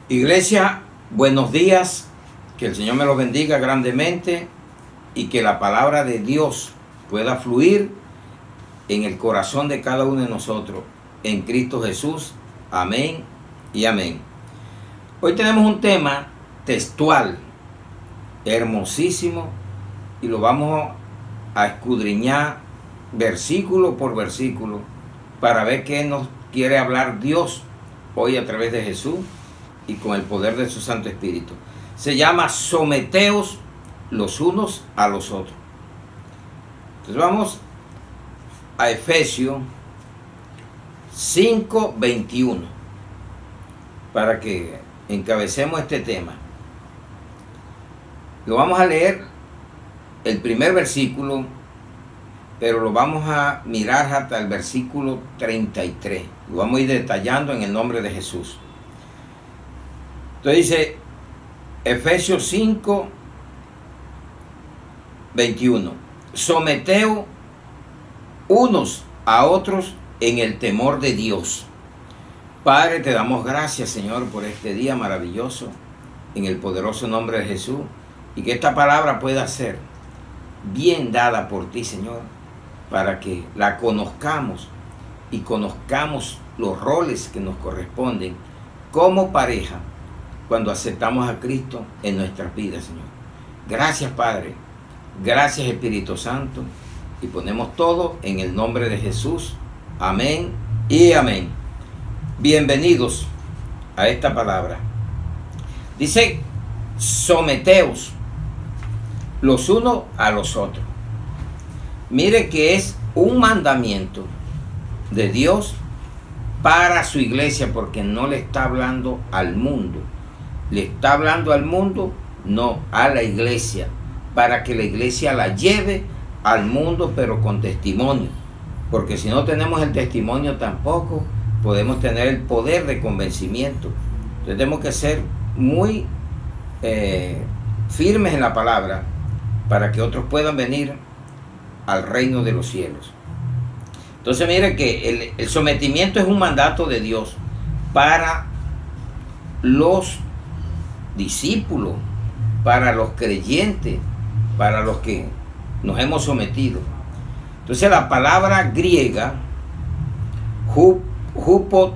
Iglesia, buenos días, que el Señor me los bendiga grandemente y que la palabra de Dios pueda fluir en el corazón de cada uno de nosotros, en Cristo Jesús. Amén y amén. Hoy tenemos un tema textual, hermosísimo, y lo vamos a escudriñar versículo por versículo para ver qué nos quiere hablar Dios hoy a través de Jesús y con el poder de su Santo Espíritu. Se llama someteos los unos a los otros. Entonces vamos a Efesios 5:21 para que encabecemos este tema. Lo vamos a leer el primer versículo, pero lo vamos a mirar hasta el versículo 33. Lo vamos a ir detallando en el nombre de Jesús. Entonces dice Efesios 5:21: someteos unos a otros en el temor de Dios. Padre, te damos gracias, Señor, por este día maravilloso, en el poderoso nombre de Jesús, y que esta palabra pueda ser bien dada por ti, Señor, para que la conozcamos y conozcamos los roles que nos corresponden como pareja cuando aceptamos a Cristo en nuestras vidas, Señor. Gracias, Padre. Gracias, Espíritu Santo. Y ponemos todo en el nombre de Jesús. Amén y amén. Bienvenidos a esta palabra. Dice, someteos los unos a los otros. Mire que es un mandamiento de Dios para su iglesia, porque no le está hablando al mundo. Le está hablando al mundo, no, a la iglesia, para que la iglesia la lleve al mundo, pero con testimonio. Porque si no tenemos el testimonio tampoco podemos tener el poder de convencimiento. Entonces tenemos que ser muy firmes en la palabra para que otros puedan venir al reino de los cielos. Entonces mire que el sometimiento es un mandato de Dios para los discípulos, para los creyentes, para los que nos hemos sometido. Entonces la palabra griega hupotazo,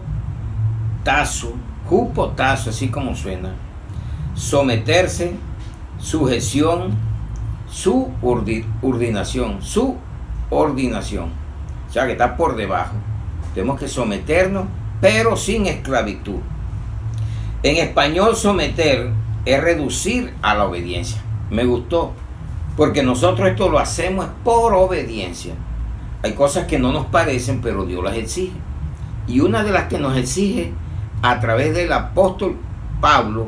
así como suena, someterse, sujeción, subordinación, o sea que está por debajo. Tenemos que someternos, pero sin esclavitud. En español, someter es reducir a la obediencia. Me gustó, porque nosotros esto lo hacemos por obediencia. Hay cosas que no nos parecen, pero Dios las exige. Y una de las que nos exige a través del apóstol Pablo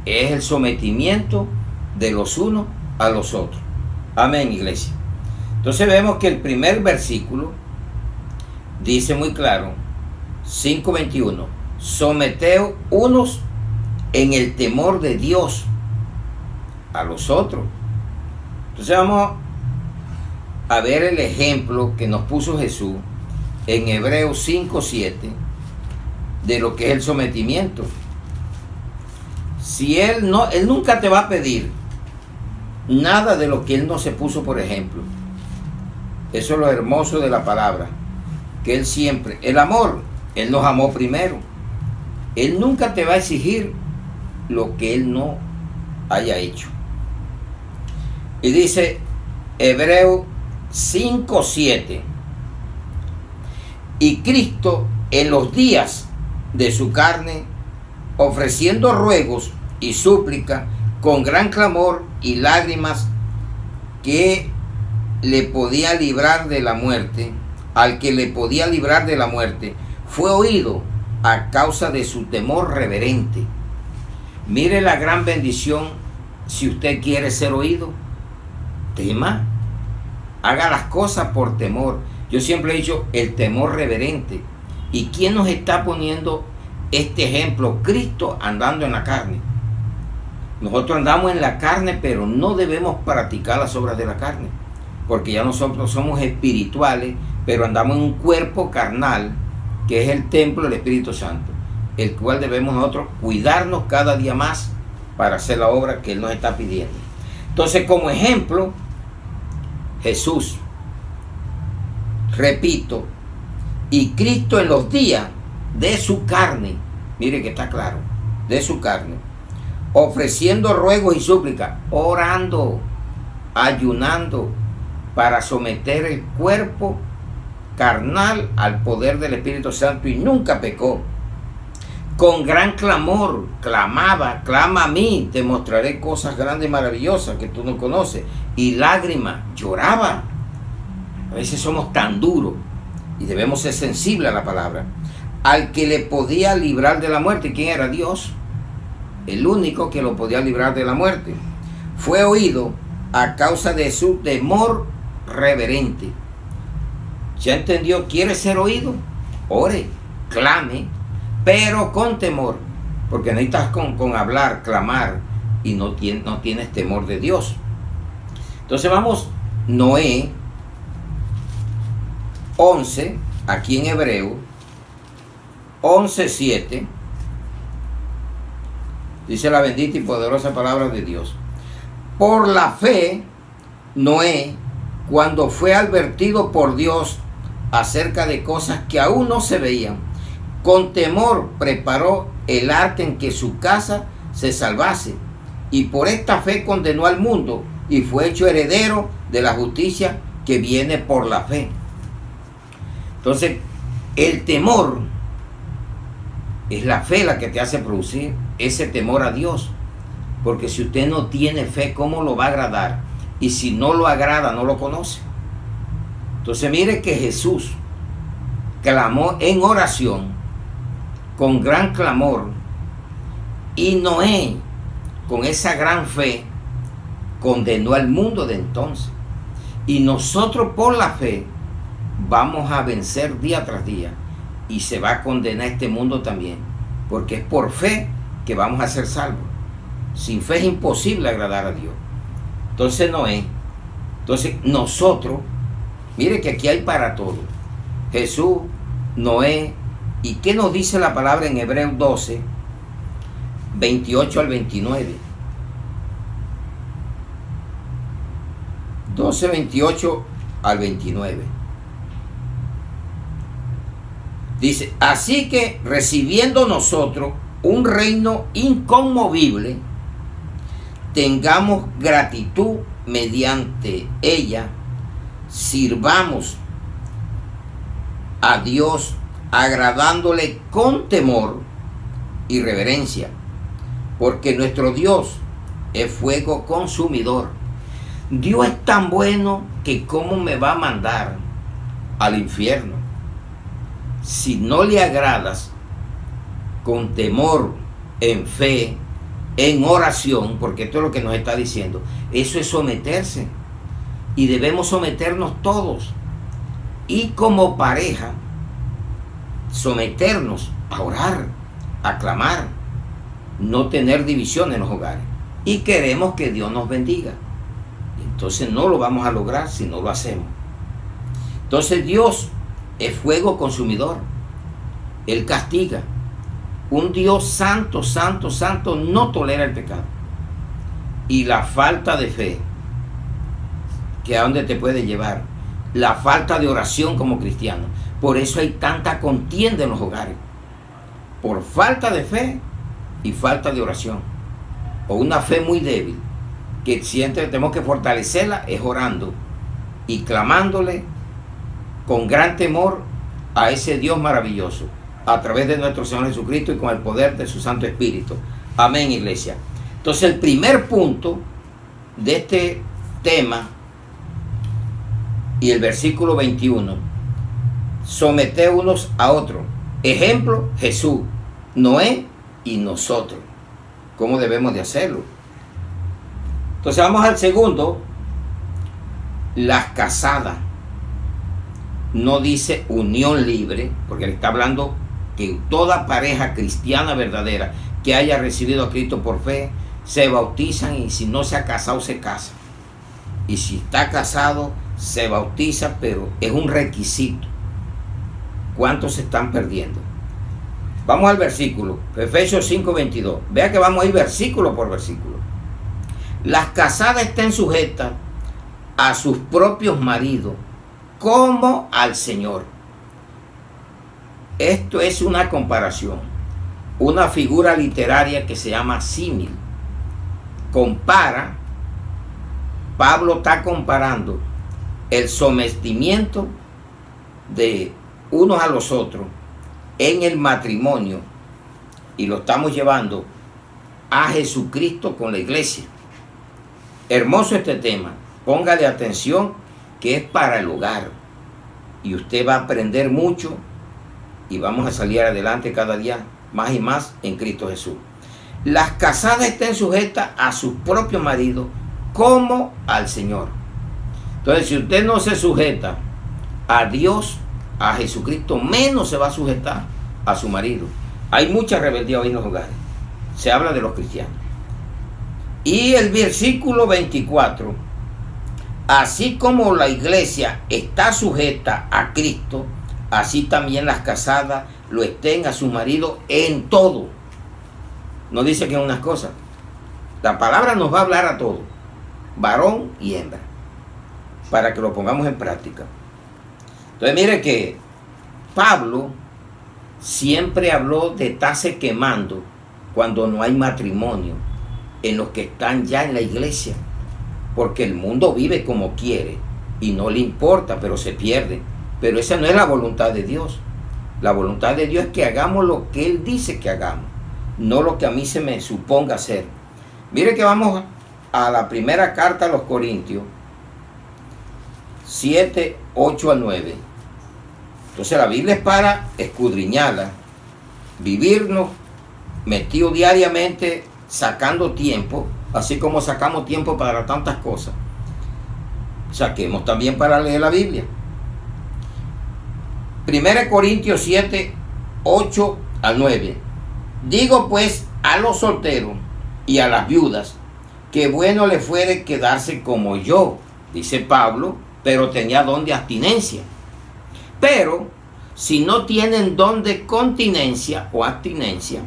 es el sometimiento de los unos a los otros. Amén, iglesia. Entonces vemos que el primer versículo dice muy claro, 5:21, someteos unos en el temor de Dios a los otros. Entonces vamos a ver el ejemplo que nos puso Jesús en Hebreos 5:7 de lo que es el sometimiento. Si Él nunca te va a pedir nada de lo que Él no se puso por ejemplo. Eso es lo hermoso de la palabra, que Él siempre, el amor, Él nos amó primero. Él nunca te va a exigir lo que Él no haya hecho. Y dice Hebreos 5:7: y Cristo en los días de su carne, ofreciendo ruegos y súplicas con gran clamor y lágrimas, que le podía librar de la muerte, al que le podía librar de la muerte, fue oído a causa de su temor reverente. Mire la gran bendición. Si usted quiere ser oído, tema, haga las cosas por temor. Yo siempre he dicho el temor reverente. ¿Y quién nos está poniendo este ejemplo? Cristo andando en la carne. Nosotros andamos en la carne, pero no debemos practicar las obras de la carne, porque ya nosotros somos espirituales, pero andamos en un cuerpo carnal, que es el templo del Espíritu Santo. el cual debemos nosotros cuidarnos cada día más para hacer la obra que Él nos está pidiendo. Entonces, como ejemplo, Jesús, repito, y Cristo en los días de su carne, mire que está claro, de su carne, ofreciendo ruegos y súplicas, orando, ayunando, para someter el cuerpo carnal al poder del Espíritu Santo, y nunca pecó. Con gran clamor clamaba, clama a mí, te mostraré cosas grandes y maravillosas que tú no conoces. Y lágrimas, lloraba. A veces somos tan duros y debemos ser sensibles a la palabra. Al que le podía librar de la muerte. ¿Quién era? Dios. El único que lo podía librar de la muerte. Fue oído a causa de su temor reverente. ¿Ya entendió? ¿Quiere ser oído? Ore, clame, pero con temor, porque necesitas con hablar, clamar, y no tienes temor de Dios. Entonces vamos, Noé 11, aquí en Hebreo 11:7, dice la bendita y poderosa palabra de Dios. Por la fe, Noé, cuando fue advertido por Dios acerca de cosas que aún no se veían, con temor preparó el arca en que su casa se salvase, y por esta fe condenó al mundo y fue hecho heredero de la justicia que viene por la fe. Entonces, el temor es la fe la que te hace producir ese temor a Dios, porque si usted no tiene fe, ¿cómo lo va a agradar? Y si no lo agrada, no lo conoce. Entonces mire que Jesús clamó en oración, con gran clamor, y Noé, con esa gran fe, condenó al mundo de entonces. Y nosotros por la fe vamos a vencer día tras día, y se va a condenar este mundo también, porque es por fe que vamos a ser salvos. Sin fe es imposible agradar a Dios. Entonces Noé, entonces nosotros, mire que aquí hay para todo. Jesús, Noé, ¿y qué nos dice la palabra en Hebreos 12, 28 al 29? 12, 28 al 29. Dice, así que recibiendo nosotros un reino inconmovible, tengamos gratitud mediante ella, sirvamos a Dios agradándole con temor y reverencia, porque nuestro Dios es fuego consumidor. Dios es tan bueno que ¿cómo me va a mandar al infierno? Si no le agradas con temor, en fe, en oración, porque esto es lo que nos está diciendo, eso es someterse, y debemos someternos todos, y como pareja someternos a orar, a clamar, no tener división en los hogares, y queremos que Dios nos bendiga. Entonces no lo vamos a lograr si no lo hacemos. Entonces Dios es fuego consumidor, Él castiga. Un Dios santo, santo, santo no tolera el pecado. Y la falta de fe, que a dónde te puede llevar, la falta de oración como cristiano. Por eso hay tanta contienda en los hogares, por falta de fe y falta de oración, o una fe muy débil, que siempre tenemos que fortalecerla es orando y clamándole con gran temor a ese Dios maravilloso, a través de nuestro Señor Jesucristo y con el poder de su Santo Espíritu. Amén, iglesia. Entonces el primer punto de este tema y el versículo 21, someter unos a otros. Ejemplo, Jesús, Noé y nosotros. ¿Cómo debemos de hacerlo? Entonces vamos al segundo. Las casadas. No dice unión libre, porque le está hablando que toda pareja cristiana verdadera que haya recibido a Cristo por fe, se bautizan, y si no se ha casado, se casa. Y si está casado, se bautiza, pero es un requisito. ¿Cuántos se están perdiendo? Vamos al versículo, Efesios 5:22. Vea que vamos a ir versículo por versículo. Las casadas estén sujetas a sus propios maridos como al Señor. Esto es una comparación, una figura literaria que se llama símil. Pablo está comparando el sometimiento de unos a los otros en el matrimonio y lo estamos llevando a Jesucristo con la iglesia. Hermoso este tema, póngale atención que es para el hogar y usted va a aprender mucho y vamos a salir adelante cada día más y más en Cristo Jesús. Las casadas estén sujetas a sus propios maridos como al Señor. Entonces, si usted no se sujeta a Dios, a Jesucristo, menos se va a sujetar a su marido. Hay mucha rebeldía hoy en los hogares. Se habla de los cristianos. Y el versículo 24, así como la iglesia está sujeta a Cristo, así también las casadas lo estén a su marido en todo. No dice que en unas cosas. La palabra nos va a hablar a todo, varón y hembra, para que lo pongamos en práctica. Entonces mire que Pablo siempre habló de estarse quemando cuando no hay matrimonio en los que están ya en la iglesia, porque el mundo vive como quiere y no le importa, pero se pierde. Pero esa no es la voluntad de Dios. La voluntad de Dios es que hagamos lo que Él dice que hagamos, no lo que a mí se me suponga hacer. Mire que vamos a la primera carta a los Corintios 7, 8 al 9. Entonces la Biblia es para escudriñarla, vivirnos metido diariamente, sacando tiempo, así como sacamos tiempo para tantas cosas. Saquemos también para leer la Biblia. 1 Corintios 7, 8 al 9. Digo pues a los solteros y a las viudas que bueno le fuere quedarse como yo, dice Pablo, pero tenía don de abstinencia. Pero si no tienen don de continencia o abstinencia,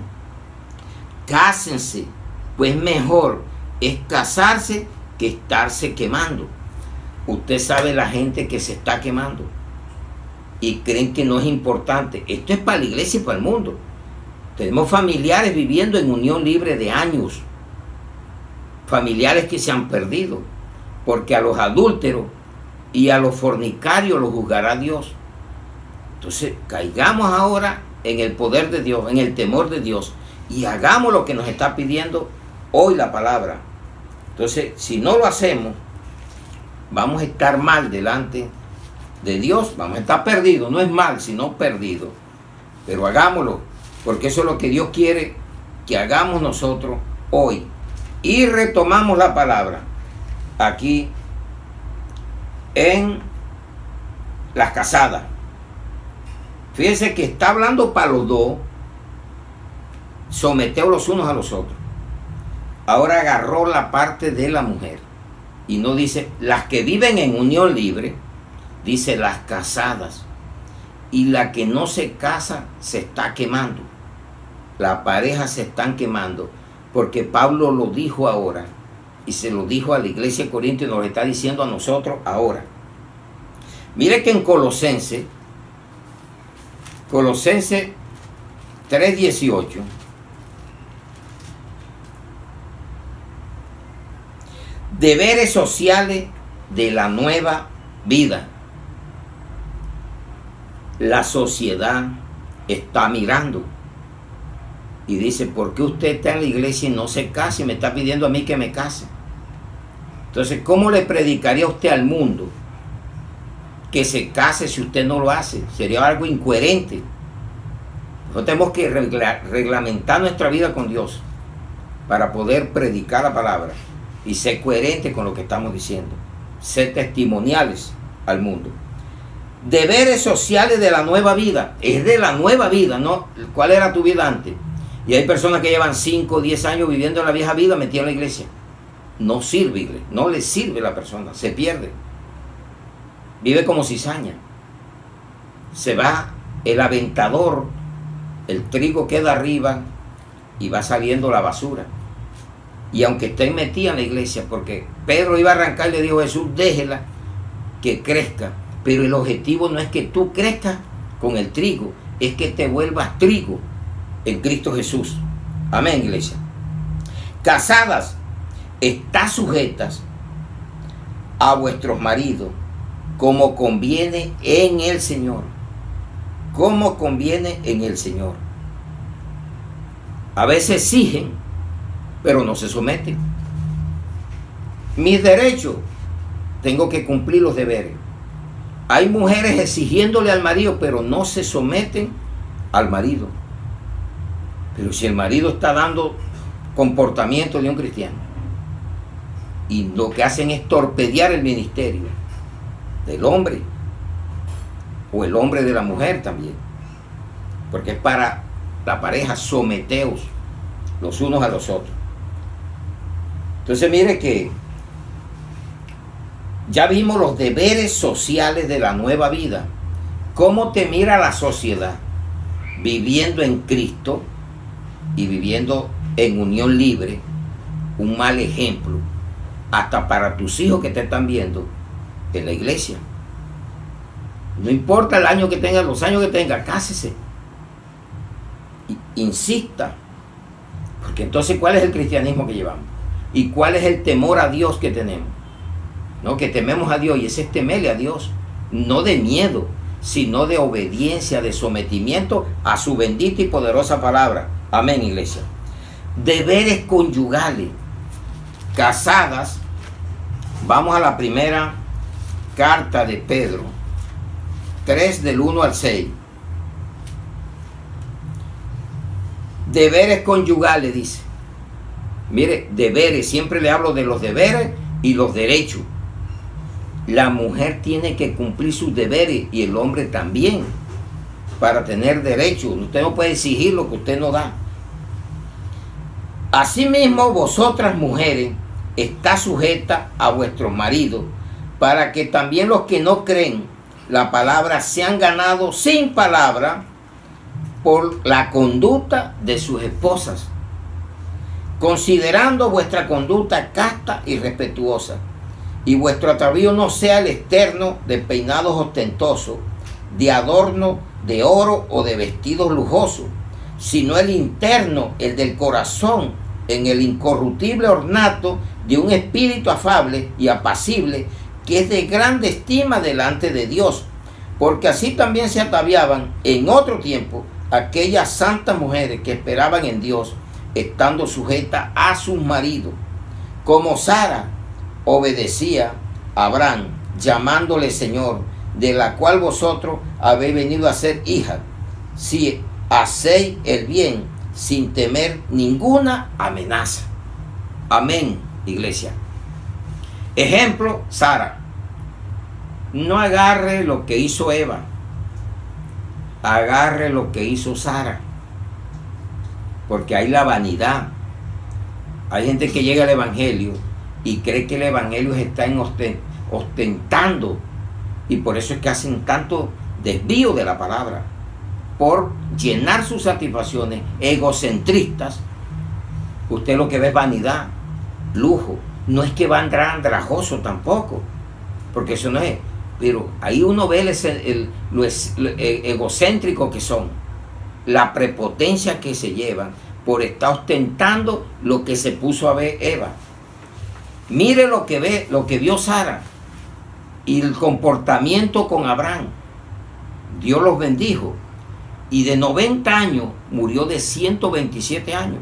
cásense, pues mejor es casarse que estarse quemando. Usted sabe la gente que se está quemando y creen que no es importante. Esto es para la iglesia y para el mundo. Tenemos familiares viviendo en unión libre de años, familiares que se han perdido, porque a los adúlteros y a los fornicarios los juzgará Dios. Entonces, caigamos ahora en el poder de Dios, en el temor de Dios, y hagamos lo que nos está pidiendo hoy la palabra. Entonces, si no lo hacemos, vamos a estar mal delante de Dios, vamos a estar perdidos. No es mal, sino perdidos. Pero hagámoslo, porque eso es lo que Dios quiere que hagamos nosotros hoy. Y retomamos la palabra aquí en las casadas. Fíjense que está hablando para los dos, someteos los unos a los otros. Ahora agarró la parte de la mujer y no dice las que viven en unión libre, dice las casadas. Y la que no se casa se está quemando. Las parejas se están quemando, porque Pablo lo dijo ahora y se lo dijo a la iglesia de Corinto y nos lo está diciendo a nosotros ahora. Mire que en Colosenses 3:18, deberes sociales de la nueva vida. La sociedad está mirando y dice, ¿por qué usted está en la iglesia y no se case? Me está pidiendo a mí que me case. Entonces, ¿cómo le predicaría usted al mundo que se case si usted no lo hace? Sería algo incoherente. Nosotros tenemos que reglamentar nuestra vida con Dios para poder predicar la palabra y ser coherente con lo que estamos diciendo, ser testimoniales al mundo. Deberes sociales de la nueva vida, es de la nueva vida, ¿no? ¿Cuál era tu vida antes? Y hay personas que llevan 5 o 10 años viviendo en la vieja vida metidas en la iglesia. No sirve, no le sirve a la persona, se pierde. Vive como cizaña. Se va el aventador el trigo queda arriba y va saliendo la basura. Y aunque estén metidas en la iglesia, porque Pedro iba a arrancar y le dijo a Jesús, déjela que crezca. Pero el objetivo no es que tú crezcas con el trigo, es que te vuelvas trigo en Cristo Jesús. Amén, iglesia. Casadas, está sujetas a vuestros maridos como conviene en el Señor. Como conviene en el Señor. A veces exigen, pero no se someten. Mis derechos, tengo que cumplir los deberes. Hay mujeres exigiéndole al marido, pero no se someten al marido. Pero si el marido está dando comportamiento de un cristiano y lo que hacen es torpedear el ministerio del hombre o el hombre de la mujer también, porque es para la pareja, someteos los unos a los otros. Entonces mire que ya vimos los deberes sociales de la nueva vida. ¿Cómo te mira la sociedad? Viviendo en Cristo y viviendo en unión libre, un mal ejemplo, hasta para tus hijos que te están viendo en la iglesia. No importa el año que tenga, los años que tenga, cásese. Insista. Porque entonces, ¿cuál es el cristianismo que llevamos? ¿Y cuál es el temor a Dios que tenemos? No, que tememos a Dios, y ese es temerle a Dios, no de miedo, sino de obediencia, de sometimiento a su bendita y poderosa palabra. Amén, iglesia. Deberes conyugales. Casadas, vamos a la primera carta de Pedro, 3 del 1 al 6. Deberes conyugales, dice. Mire, deberes, siempre le hablo de los deberes y los derechos. La mujer tiene que cumplir sus deberes y el hombre también para tener derechos. Usted no puede exigir lo que usted no da. Asimismo, vosotras mujeres, está sujeta a vuestros maridos, para que también los que no creen la palabra sean ganados sin palabra por la conducta de sus esposas, considerando vuestra conducta casta y respetuosa, y vuestro atavío no sea el externo de peinados ostentosos, de adorno de oro o de vestidos lujosos, sino el interno, el del corazón, en el incorruptible ornato de un espíritu afable y apacible, que es de grande estima delante de Dios, porque así también se ataviaban en otro tiempo aquellas santas mujeres que esperaban en Dios, estando sujetas a sus maridos, como Sara obedecía a Abraham, llamándole Señor, de la cual vosotros habéis venido a ser hijas, si hacéis el bien sin temer ninguna amenaza. Amén, iglesia. Ejemplo, Sara. No agarre lo que hizo Eva, agarre lo que hizo Sara, porque hay la vanidad. Hay gente que llega al evangelio y cree que el evangelio está ostentando, y por eso es que hacen tanto desvío de la palabra, por llenar sus satisfacciones egocentristas. Usted lo que ve es vanidad, lujo. No es que va a andar andrajoso tampoco, porque eso no es. Pero ahí uno ve lo egocéntrico que son, la prepotencia que se llevan por estar ostentando lo que se puso a ver Eva. Mire lo que vio Sara y el comportamiento con Abraham. Dios los bendijo, y de 90 años murió de 127 años,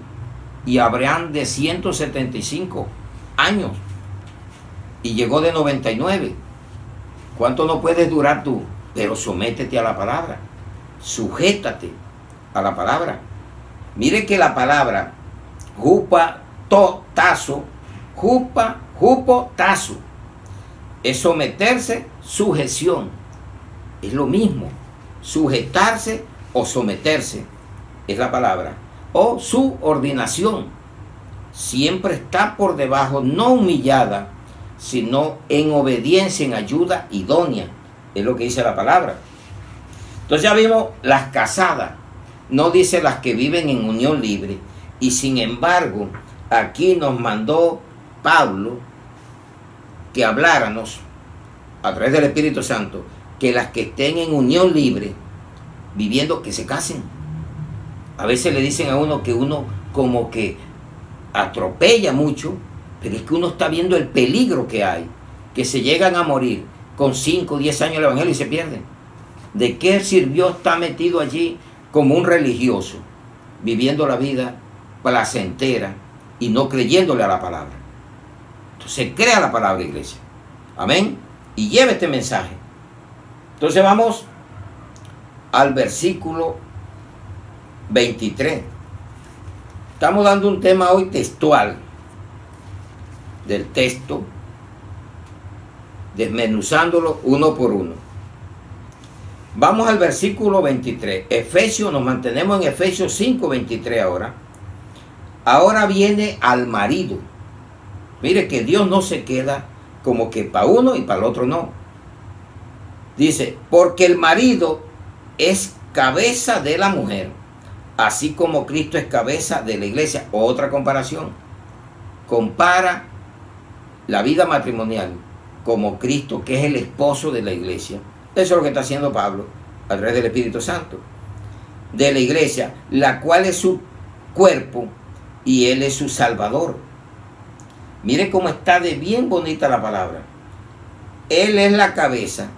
y Abraham de 175 años, y llegó de 99. ¿Cuánto no puedes durar tú? Pero sométete a la palabra, sujétate a la palabra. Mire que la palabra jupo-tazo es someterse, sujeción. Es lo mismo, sujetarse o someterse es la palabra. O subordinación, siempre está por debajo, no humillada, sino en obediencia, en ayuda idónea. Es lo que dice la palabra. Entonces ya vimos las casadas. no dice las que viven en unión libre. Y sin embargo, aquí nos mandó Pablo que habláramos a través del Espíritu Santo que las que estén en unión libre, viviendo, que se casen. A veces le dicen a uno que uno como que atropella mucho, pero es que uno está viendo el peligro que hay, que se llegan a morir con 5 o 10 años el evangelio y se pierden. ¿De qué sirvió estar metido allí como un religioso, viviendo la vida placentera y no creyéndole a la palabra? Entonces crea la palabra, iglesia. Amén. Y lleve este mensaje. Entonces vamos al versículo 23. Estamos dando un tema hoy textual del texto, desmenuzándolo uno por uno. Vamos al versículo 23. Efesios, nos mantenemos en Efesios 5, 23 ahora. Ahora viene al marido. Mire que Dios no se queda como que para uno y para el otro no. Dice, porque el marido es cabeza de la mujer, así como Cristo es cabeza de la iglesia. Otra comparación. Compara la vida matrimonial como Cristo, que es el esposo de la iglesia. Eso es lo que está haciendo Pablo a través del Espíritu Santo. De la iglesia, la cual es su cuerpo y Él es su Salvador. Mire cómo está de bien bonita la palabra. Él es la cabeza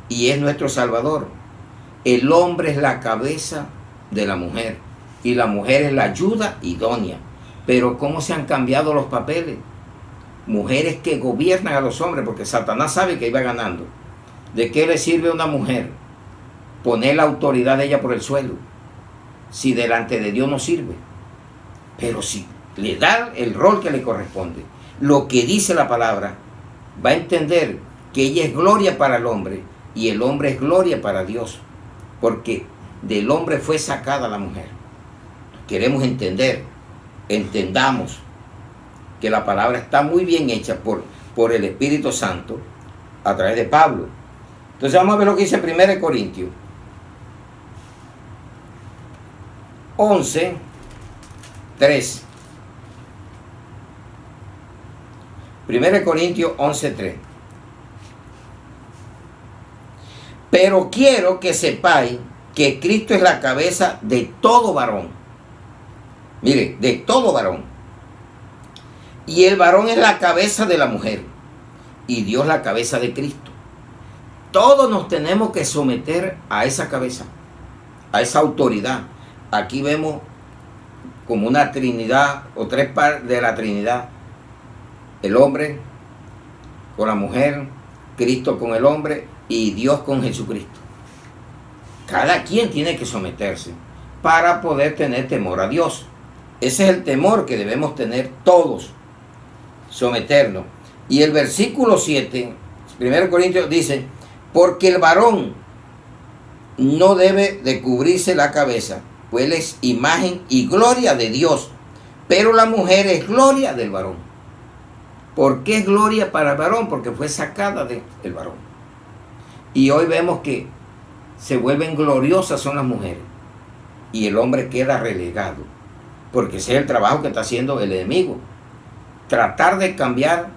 y es nuestro Salvador. El hombre es la cabeza de la mujer y la mujer es la ayuda idónea. Pero ¿cómo se han cambiado los papeles? Mujeres que gobiernan a los hombres, porque Satanás sabe que iba ganando. ¿De qué le sirve a una mujer poner la autoridad de ella por el suelo si delante de Dios no sirve? Pero si le da el rol que le corresponde, lo que dice la palabra, va a entender que ella es gloria para el hombre y el hombre es gloria para Dios, porque del hombre fue sacada la mujer. Queremos entender, entendamos que la palabra está muy bien hecha por el Espíritu Santo a través de Pablo. Entonces vamos a ver lo que dice 1 Corintios 11, 3. 1 Corintios 11, 3. Pero quiero que sepáis que Cristo es la cabeza de todo varón. Mire, de todo varón. Y el varón es la cabeza de la mujer. Y Dios la cabeza de Cristo. Todos nos tenemos que someter a esa cabeza, a esa autoridad. Aquí vemos como una trinidad o tres partes de la Trinidad. El hombre con la mujer, Cristo con el hombre y Dios con Jesucristo. Cada quien tiene que someterse para poder tener temor a Dios. Ese es el temor que debemos tener todos, someternos. Y el versículo 7, 1 Corintios dice, porque el varón no debe de cubrirse la cabeza, pues él es imagen y gloria de Dios, pero la mujer es gloria del varón. ¿Por qué es gloria para el varón? Porque fue sacada del varón. Y hoy vemos que se vuelven gloriosas son las mujeres y el hombre queda relegado, porque ese es el trabajo que está haciendo el enemigo. Tratar de cambiar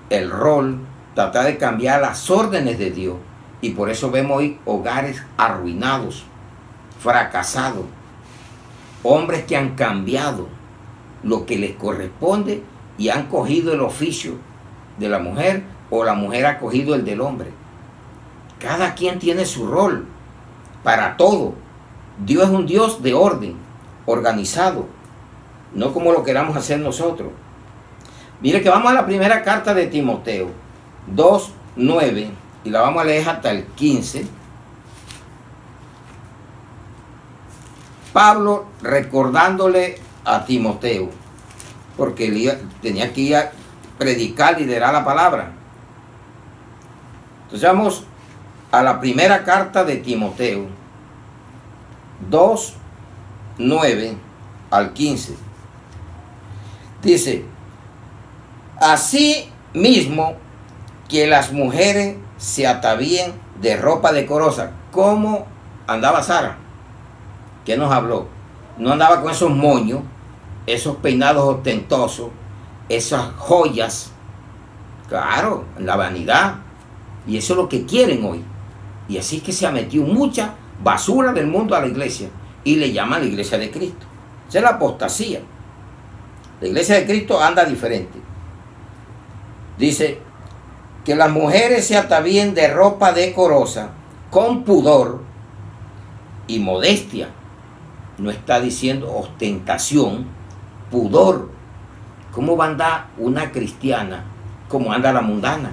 el rol, tratar de cambiar las órdenes de Dios. Y por eso vemos hoy hogares arruinados, fracasados, hombres que han cambiado lo que les corresponde y han cogido el oficio de la mujer o la mujer ha cogido el del hombre. Cada quien tiene su rol para todo. Dios es un Dios de orden, organizado, no como lo queramos hacer nosotros. Mire que vamos a la primera carta de Timoteo 2:9 y la vamos a leer hasta el 15. Pablo recordándole a Timoteo, porque él tenía que ir a predicar, liderar la palabra. Entonces vamos a la primera carta de Timoteo 2:9 al 15. Dice, así mismo que las mujeres se atavíen de ropa decorosa, como andaba Sara. ¿Qué nos habló? No andaba con esos moños, esos peinados ostentosos, esas joyas. Claro, la vanidad. Y eso es lo que quieren hoy. Y así es que se ha metido mucha basura del mundo a la iglesia. Y le llaman la iglesia de Cristo. Esa es la apostasía. La iglesia de Cristo anda diferente. Dice que las mujeres se atavíen de ropa decorosa, con pudor y modestia. No está diciendo ostentación, pudor. ¿Cómo va a andar una cristiana? ¿Cómo anda la mundana?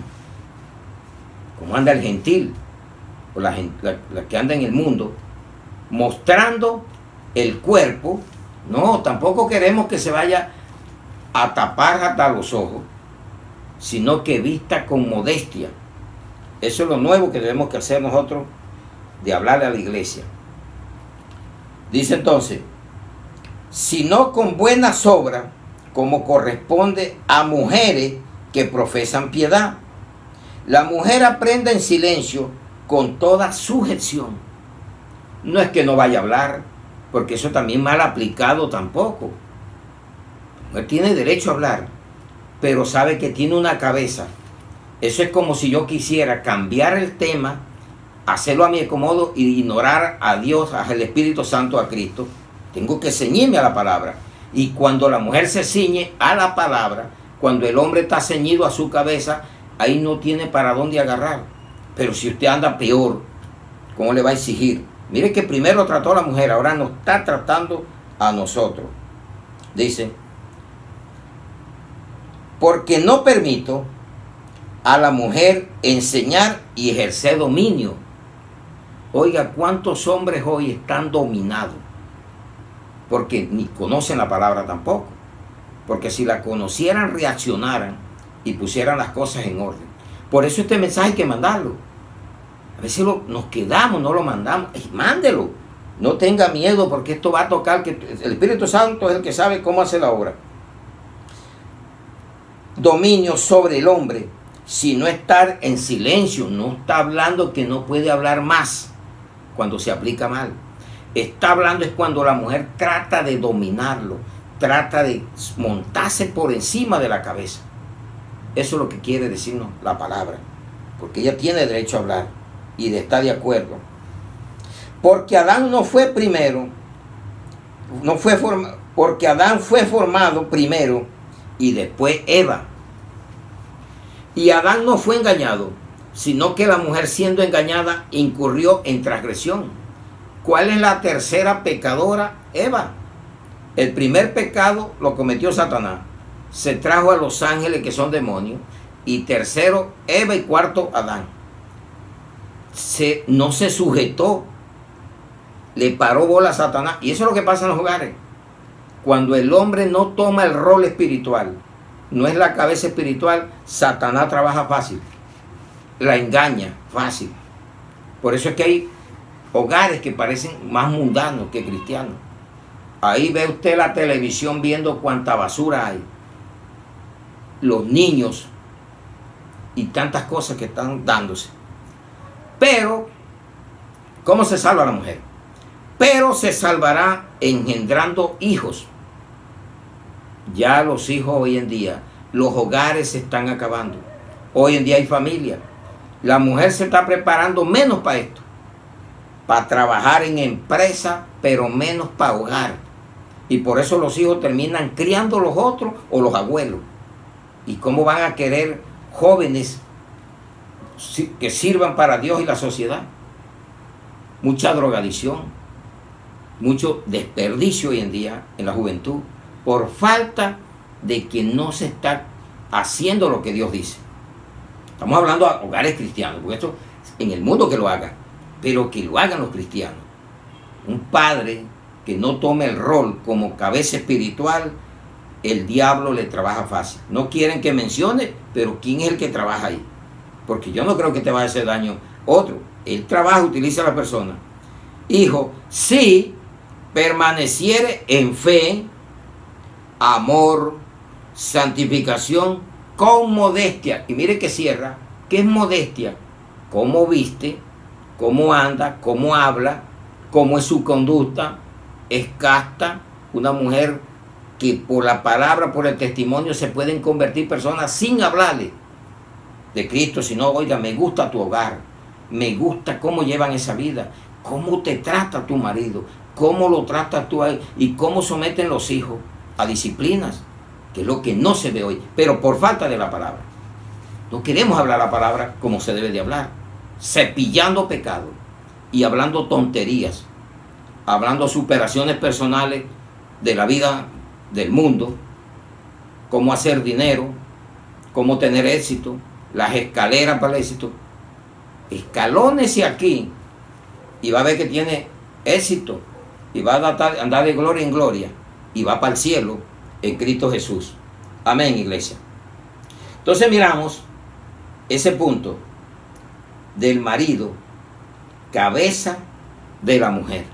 ¿Cómo anda el gentil? O la que anda en el mundo, mostrando el cuerpo. No, tampoco queremos que se vaya a tapar hasta los ojos, sino que vista con modestia. Eso es lo nuevo que debemos que hacer nosotros, de hablarle a la iglesia. Dice entonces, sino con buenas obras, como corresponde a mujeres que profesan piedad. La mujer aprenda en silencio con toda sujeción. No es que no vaya a hablar, porque eso también mal aplicado tampoco. La mujer tiene derecho a hablar, pero sabe que tiene una cabeza. Eso es como si yo quisiera cambiar el tema, hacerlo a mi acomodo y ignorar a Dios, al Espíritu Santo, a Cristo. Tengo que ceñirme a la palabra. Y cuando la mujer se ciñe a la palabra, cuando el hombre está ceñido a su cabeza, ahí no tiene para dónde agarrar. Pero si usted anda peor, ¿cómo le va a exigir? Mire que primero trató a la mujer, ahora nos está tratando a nosotros. Dice, porque no permito a la mujer enseñar y ejercer dominio. Oiga, ¿cuántos hombres hoy están dominados? Porque ni conocen la palabra tampoco. Porque si la conocieran, reaccionaran y pusieran las cosas en orden. Por eso este mensaje hay que mandarlo. A veces nos quedamos, no lo mandamos. Mándelo. No tenga miedo, porque esto va a tocar, que el Espíritu Santo es el que sabe cómo hace la obra. Dominio sobre el hombre, sino estar en silencio. No está hablando que no puede hablar más cuando se aplica mal. Está hablando es cuando la mujer trata de dominarlo, trata de montarse por encima de la cabeza. Eso es lo que quiere decirnos la palabra, porque ella tiene derecho a hablar y de estar de acuerdo. Porque Adán no fue primero, porque Adán fue formado primero y después Eva. Y Adán no fue engañado, sino que la mujer, siendo engañada, incurrió en transgresión. ¿Cuál es la tercera pecadora? Eva. El primer pecado lo cometió Satanás. Se trajo a los ángeles, que son demonios. Y tercero, Eva, y cuarto, Adán. No se sujetó. Le paró bola a Satanás. Y eso es lo que pasa en los hogares. Cuando el hombre no toma el rol espiritual, no es la cabeza espiritual, Satanás trabaja fácil. La engaña fácil. Por eso es que hay hogares que parecen más mundanos que cristianos. Ahí ve usted la televisión viendo cuánta basura hay. Los niños y tantas cosas que están dándose. Pero, ¿cómo se salva la mujer? Pero se salvará engendrando hijos. Ya los hijos hoy en día, los hogares se están acabando. Hoy en día hay familia. La mujer se está preparando menos para esto. Para trabajar en empresa, pero menos para hogar. Y por eso los hijos terminan criando los otros o los abuelos. ¿Y cómo van a querer jóvenes que sirvan para Dios y la sociedad? Mucha drogadicción, mucho desperdicio hoy en día en la juventud, por falta de que no se está haciendo lo que Dios dice. Estamos hablando de hogares cristianos, porque esto en el mundo que lo hagan, pero que lo hagan los cristianos. Un padre que no tome el rol como cabeza espiritual, el diablo le trabaja fácil. No quieren que mencione, pero ¿quién es el que trabaja ahí? Porque yo no creo que te vaya a hacer daño otro. Él trabaja, utiliza a la persona. Hijo, si permaneciere en fe, amor, santificación, con modestia. Y mire que cierra. ¿Qué es modestia? Cómo viste, cómo anda, cómo habla, cómo es su conducta, es casta, una mujer que por la palabra, por el testimonio, se pueden convertir personas sin hablarle de Cristo, sino, oiga, me gusta tu hogar, me gusta cómo llevan esa vida, cómo te trata tu marido, cómo lo tratas tú ahí y cómo someten los hijos a disciplinas, que es lo que no se ve hoy, pero por falta de la palabra. No queremos hablar la palabra como se debe de hablar, cepillando pecado y hablando tonterías, hablando superaciones personales de la vida del mundo, cómo hacer dinero, cómo tener éxito, las escaleras para el éxito. Escalónese aquí y va a ver que tiene éxito y va a andar de gloria en gloria y va para el cielo en Cristo Jesús. Amén, iglesia. Entonces miramos ese punto del marido, cabeza de la mujer,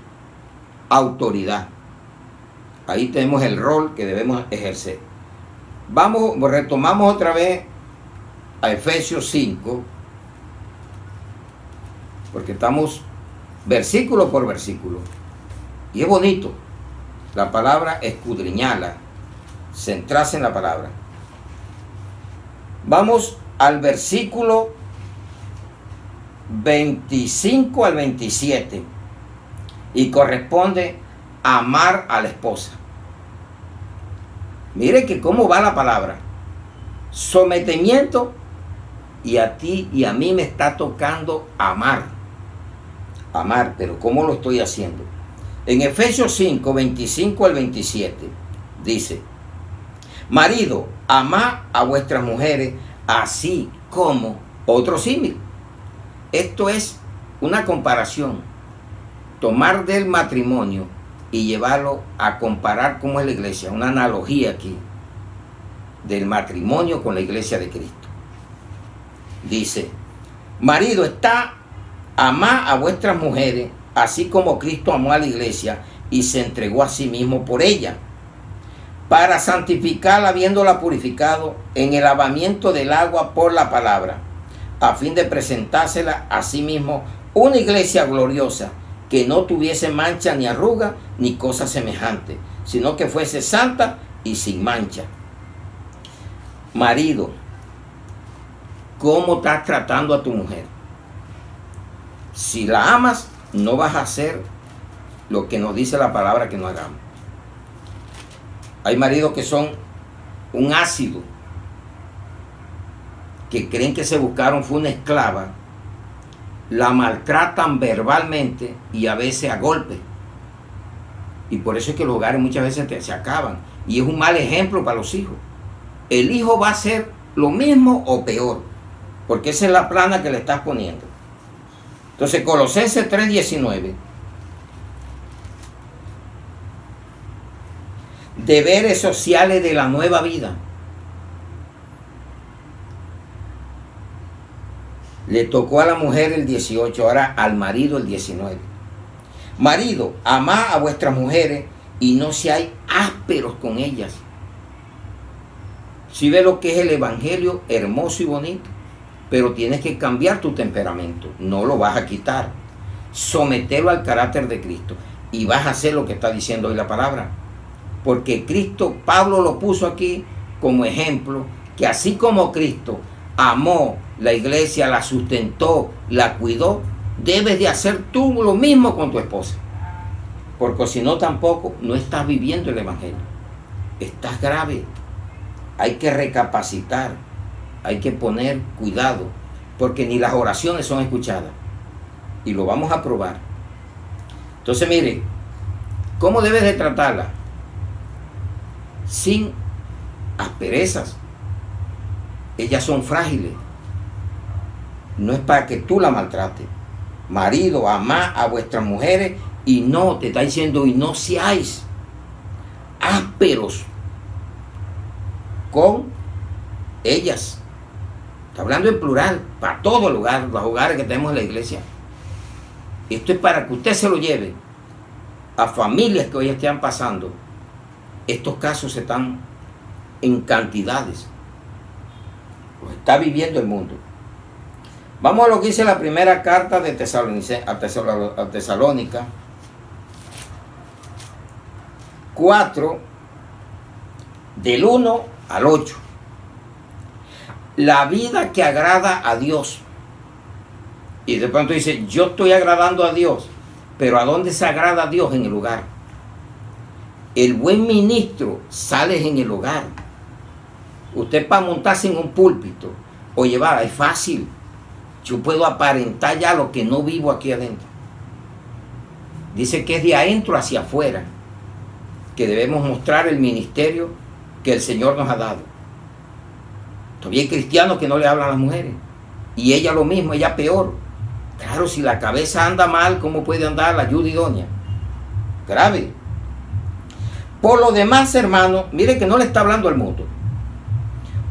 autoridad. Ahí tenemos el rol que debemos ejercer. Retomamos otra vez a Efesios 5, porque estamos versículo por versículo. Y es bonito la palabra, escudriñarla, centrarse en la palabra. Vamos al versículo 25 al 27 y corresponde a amar a la esposa. Mire que cómo va la palabra. Sometimiento, y a ti y a mí me está tocando amar. Amar, pero ¿cómo lo estoy haciendo? En Efesios 5, 25 al 27 dice: marido, amad a vuestras mujeres así como otro símil. Esto es una comparación, tomar del matrimonio y llevarlo a comparar cómo es la iglesia, una analogía aquí del matrimonio con la iglesia de Cristo. Dice: marido, amad a vuestras mujeres así como Cristo amó a la iglesia y se entregó a sí mismo por ella, para santificarla, habiéndola purificado en el lavamiento del agua por la palabra, a fin de presentársela a sí mismo una iglesia gloriosa, que no tuviese mancha ni arruga ni cosa semejante, sino que fuese santa y sin mancha. Marido, ¿cómo estás tratando a tu mujer? Si la amas, no vas a hacer lo que nos dice la palabra que no hagamos. Hay maridos que son un ácido, que creen que se buscaron fue una esclava, la maltratan verbalmente y a veces a golpe. Y por eso es que los hogares muchas veces se acaban. Y es un mal ejemplo para los hijos. El hijo va a hacer lo mismo o peor, porque esa es la plana que le estás poniendo. Entonces, Colosenses 3:19. Deberes sociales de la nueva vida. Le tocó a la mujer el 18, ahora al marido el 19. Marido, amad a vuestras mujeres y no seáis ásperos con ellas. Si ve lo que es el evangelio, hermoso y bonito, pero tienes que cambiar tu temperamento, no lo vas a quitar. Someterlo al carácter de Cristo y vas a hacer lo que está diciendo hoy la palabra. Porque Cristo, Pablo lo puso aquí como ejemplo, que así como Cristo amó la iglesia, la sustentó, la cuidó, debes de hacer tú lo mismo con tu esposa. Porque si no, tampoco no estás viviendo el evangelio. Estás grave. Hay que recapacitar, hay que poner cuidado, porque ni las oraciones son escuchadas. Y lo vamos a probar. Entonces, mire, ¿cómo debes de tratarla? Sin asperezas. Ellas son frágiles. No es para que tú la maltrates. Marido, amad a vuestras mujeres y no, te está diciendo, y no seáis ásperos con ellas. Está hablando en plural, para todo lugar, los hogares que tenemos en la iglesia. Esto es para que usted se lo lleve a familias que hoy estén pasando. Estos casos están en cantidades. Los está viviendo el mundo. Vamos a lo que dice la primera carta de Tesalónica. 4, del 1 al 8. La vida que agrada a Dios. Y de pronto dice, yo estoy agradando a Dios, pero ¿a dónde se agrada a Dios? En el hogar. El buen ministro sale en el hogar. Usted para montarse en un púlpito o llevar, es fácil. Yo puedo aparentar ya lo que no vivo aquí adentro. Dice que es de adentro hacia afuera que debemos mostrar el ministerio que el Señor nos ha dado. Todavía hay cristianos que no le hablan a las mujeres. Y ella lo mismo, ella peor. Claro, si la cabeza anda mal, ¿cómo puede andar la ayuda idónea? Grave. Por lo demás, hermanos, mire que no le está hablando al mundo.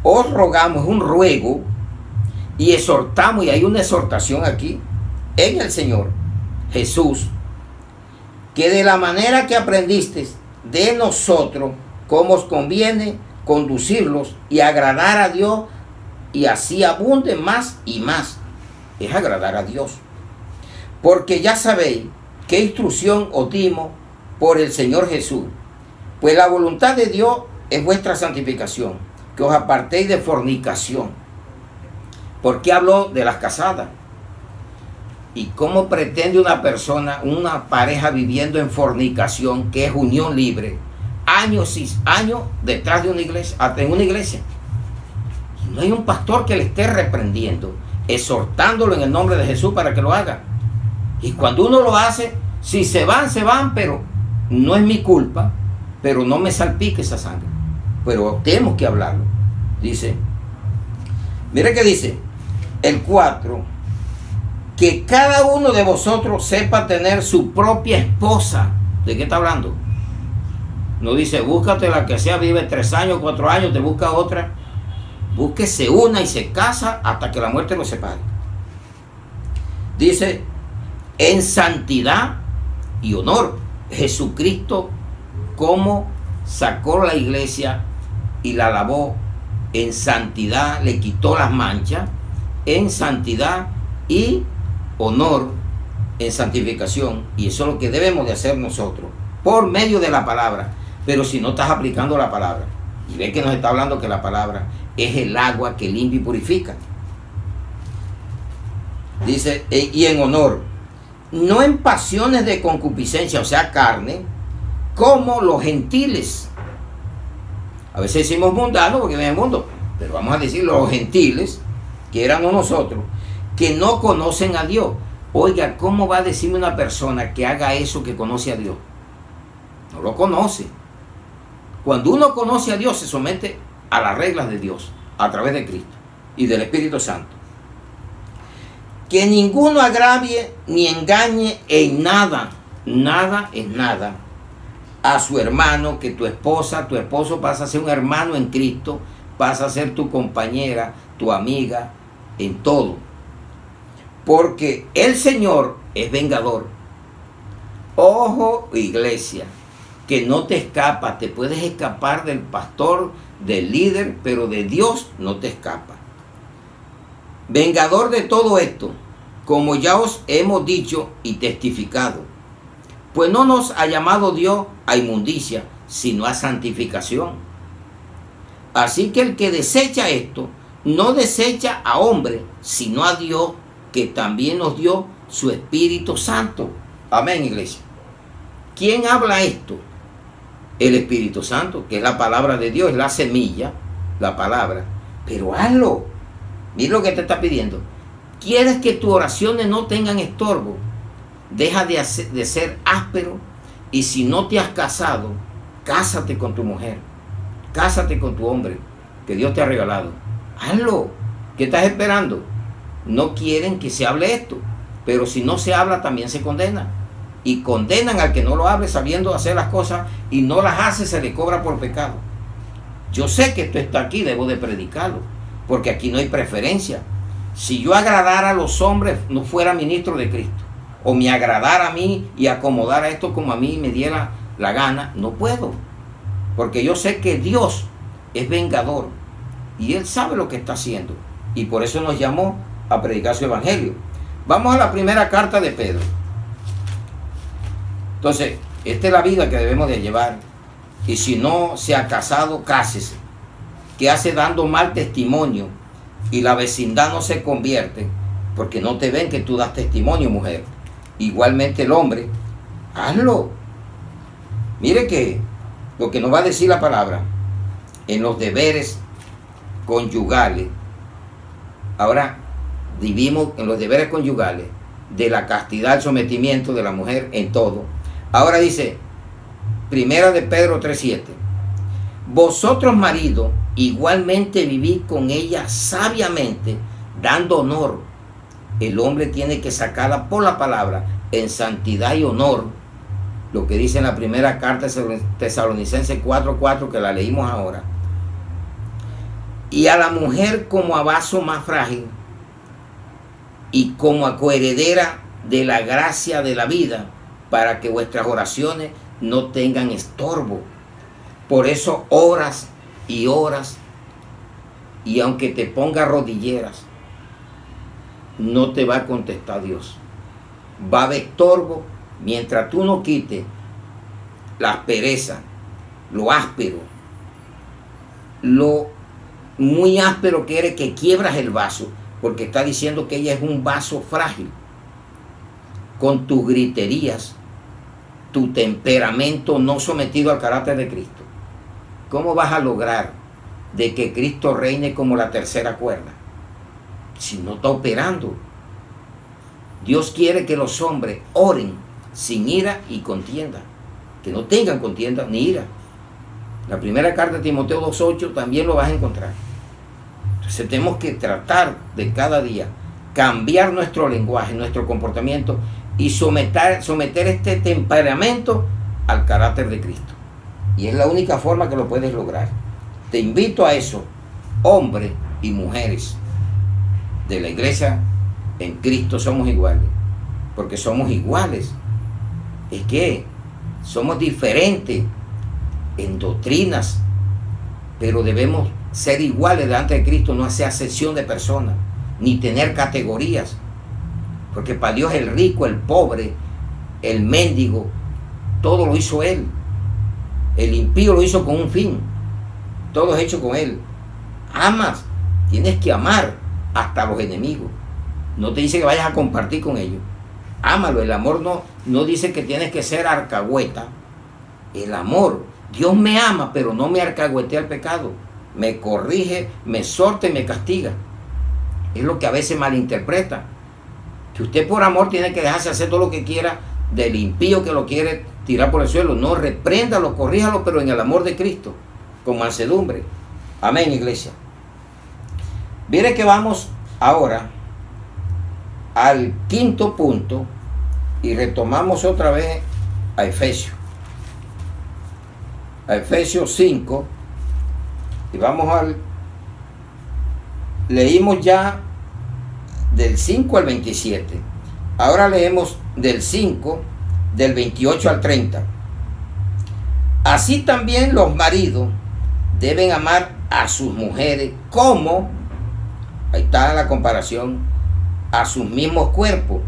Os rogamos, un ruego, y exhortamos, y hay una exhortación aquí, en el Señor Jesús, que de la manera que aprendiste de nosotros, como os conviene conducirlos y agradar a Dios, y así abunde más y más. Es agradar a Dios. Porque ya sabéis qué instrucción os dimos por el Señor Jesús. Pues la voluntad de Dios es vuestra santificación, que os apartéis de fornicación. ¿Por qué habló de las casadas? ¿Y cómo pretende una persona, una pareja viviendo en fornicación, que es unión libre, años y años detrás de una iglesia, en una iglesia? No hay un pastor que le esté reprendiendo, exhortándolo en el nombre de Jesús para que lo haga. Y cuando uno lo hace, si se van, pero no es mi culpa, pero no me salpique esa sangre. Pero tenemos que hablarlo. Dice, mire que dice, el 4, que cada uno de vosotros sepa tener su propia esposa. ¿De qué está hablando? No dice, búscate la que sea, vive 3 años, 4 años, te busca otra. Búsquese una y se casa hasta que la muerte los separe. Dice, en santidad y honor. Jesucristo, como sacó la iglesia y la lavó en santidad, le quitó las manchas, en santidad y honor, en santificación. Y eso es lo que debemos de hacer nosotros, por medio de la palabra. Pero si no estás aplicando la palabra, y ve que nos está hablando que la palabra es el agua que limpia y purifica. Dice, y en honor, no en pasiones de concupiscencia, o sea, carne, como los gentiles. A veces decimos mundanos porque viene el mundo, pero vamos a decir los gentiles, que éramos nosotros, que no conocen a Dios. Oiga, ¿cómo va a decirme una persona que haga eso que conoce a Dios? No lo conoce. Cuando uno conoce a Dios, se somete a las reglas de Dios, a través de Cristo y del Espíritu Santo. Que ninguno agravie ni engañe en nada, nada en nada, a su hermano, que tu esposa, tu esposo pasa a ser un hermano en Cristo, pasa a ser tu compañera, tu amiga, en todo. Porque el Señor es vengador. Ojo, iglesia, que no te escapas, te puedes escapar del pastor, del líder, pero de Dios no te escapa. Vengador de todo esto, como ya os hemos dicho y testificado, pues no nos ha llamado Dios a inmundicia, sino a santificación. Así que el que desecha esto, no desecha a hombre, sino a Dios, que también nos dio su Espíritu Santo. Amén, iglesia. ¿Quién habla esto? El Espíritu Santo, que es la palabra de Dios, es la semilla, la palabra. Pero hazlo. Mira lo que te está pidiendo. ¿Quieres que tus oraciones no tengan estorbo? Deja de ser áspero, y si no te has casado, cásate con tu mujer, cásate con tu hombre que Dios te ha regalado. Hazlo. ¿Qué estás esperando? No quieren que se hable esto, pero si no se habla también se condena. Y condenan al que no lo hable sabiendo hacer las cosas y no las hace, se le cobra por pecado. Yo sé que esto está aquí, debo de predicarlo, porque aquí no hay preferencia. Si yo agradara a los hombres, no fuera ministro de Cristo, o me agradara a mí y acomodara esto como a mí me diera la gana, no puedo, porque yo sé que Dios es vengador y Él sabe lo que está haciendo, y por eso nos llamó a predicar su evangelio. Vamos a la primera carta de Pedro. Entonces, esta es la vida que debemos de llevar Y si no se ha casado, cásese. ¿Qué hace dando mal testimonio y la vecindad no se convierte? Porque no te ven que tú das testimonio, mujer. Igualmente el hombre, hazlo. Mire que lo que nos va a decir la palabra en los deberes conyugales. Ahora vivimos en los deberes conyugales de la castidad, el sometimiento de la mujer en todo. Ahora dice, primera de Pedro 3:7, vosotros maridos igualmente vivid con ella sabiamente, dando honor. El hombre tiene que sacarla por la palabra en santidad y honor, lo que dice en la primera carta de Tesalonicenses 4:4, que la leímos ahora. Y a la mujer como a vaso más frágil y como a coheredera de la gracia de la vida, para que vuestras oraciones no tengan estorbo. Por eso oras y oras, y aunque te ponga rodilleras, no te va a contestar Dios. Va a haber estorbo mientras tú no quites la aspereza, lo áspero, lo muy áspero que eres, que quiebras el vaso, porque está diciendo que ella es un vaso frágil. Con tus griterías, tu temperamento no sometido al carácter de Cristo, ¿cómo vas a lograr de que Cristo reine como la tercera cuerda? Si no está operando. Dios quiere que los hombres oren sin ira y contienda, que no tengan contienda ni ira. La primera carta de Timoteo 2:8 también lo vas a encontrar. Entonces tenemos que tratar de cada día cambiar nuestro lenguaje, nuestro comportamiento, y someter este temperamento al carácter de Cristo. Y es la única forma que lo puedes lograr. Te invito a eso, hombres y mujeres de la iglesia. En Cristo somos iguales, porque somos iguales. Es que somos diferentes en doctrinas, pero debemos ser iguales delante de Cristo, no hacer acepción de personas, ni tener categorías. Porque para Dios el rico, el pobre, el mendigo, todo lo hizo Él. El impío lo hizo con un fin. Todo es hecho con Él. Amas, tienes que amar hasta a los enemigos. No te dice que vayas a compartir con ellos. Ámalo. El amor no dice que tienes que ser alcahueta. El amor, Dios me ama, pero no me alcahuetea el pecado. Me corrige, me exhorta y me castiga. Es lo que a veces malinterpreta. Que usted por amor tiene que dejarse hacer todo lo que quiera del impío que lo quiere tirar por el suelo. No, repréndalo, corríjalo, pero en el amor de Cristo, con mansedumbre. Amén, iglesia. Mire que vamos ahora al quinto punto y retomamos otra vez a Efesios. A Efesios 5, y vamos leímos ya del 5 al 27. Ahora leemos del 5, del 28 al 30. Así también los maridos deben amar a sus mujeres como, ahí está la comparación, a sus mismos cuerpos.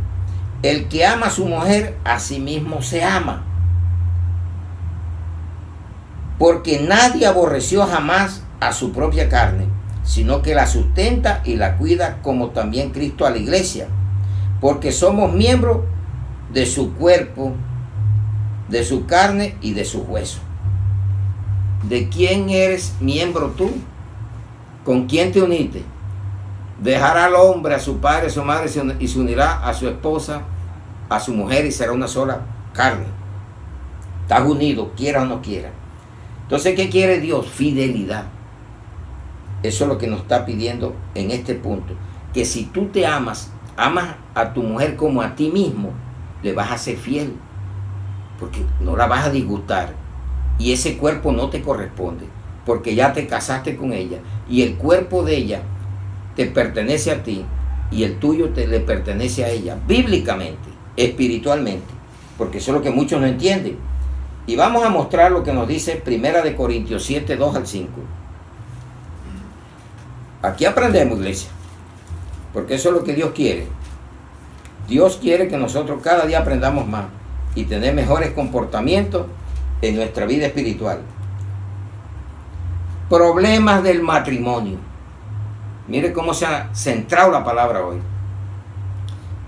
El que ama a su mujer, a sí mismo se ama. Porque nadie aborreció jamás a su propia carne, sino que la sustenta y la cuida, como también Cristo a la iglesia, porque somos miembros de su cuerpo, de su carne y de sus huesos. ¿De quién eres miembro tú? ¿Con quién te uniste? Dejará al hombre a su padre, a su madre, y se unirá a su esposa, a su mujer, y será una sola carne. Estás unido, quiera o no quiera. Entonces, ¿qué quiere Dios? Fidelidad. Eso es lo que nos está pidiendo en este punto. Que si tú te amas a tu mujer como a ti mismo, le vas a ser fiel. Porque no la vas a disgustar. Y ese cuerpo no te corresponde. Porque ya te casaste con ella. Y el cuerpo de ella te pertenece a ti. Y el tuyo le pertenece a ella. Bíblicamente, espiritualmente. Porque eso es lo que muchos no entienden. Y vamos a mostrar lo que nos dice 1 Corintios 7, 2 al 5. Aquí aprendemos, iglesia, porque eso es lo que Dios quiere. Dios quiere que nosotros cada día aprendamos más y tener mejores comportamientos en nuestra vida espiritual. Problemas del matrimonio. Mire cómo se ha centrado la palabra hoy.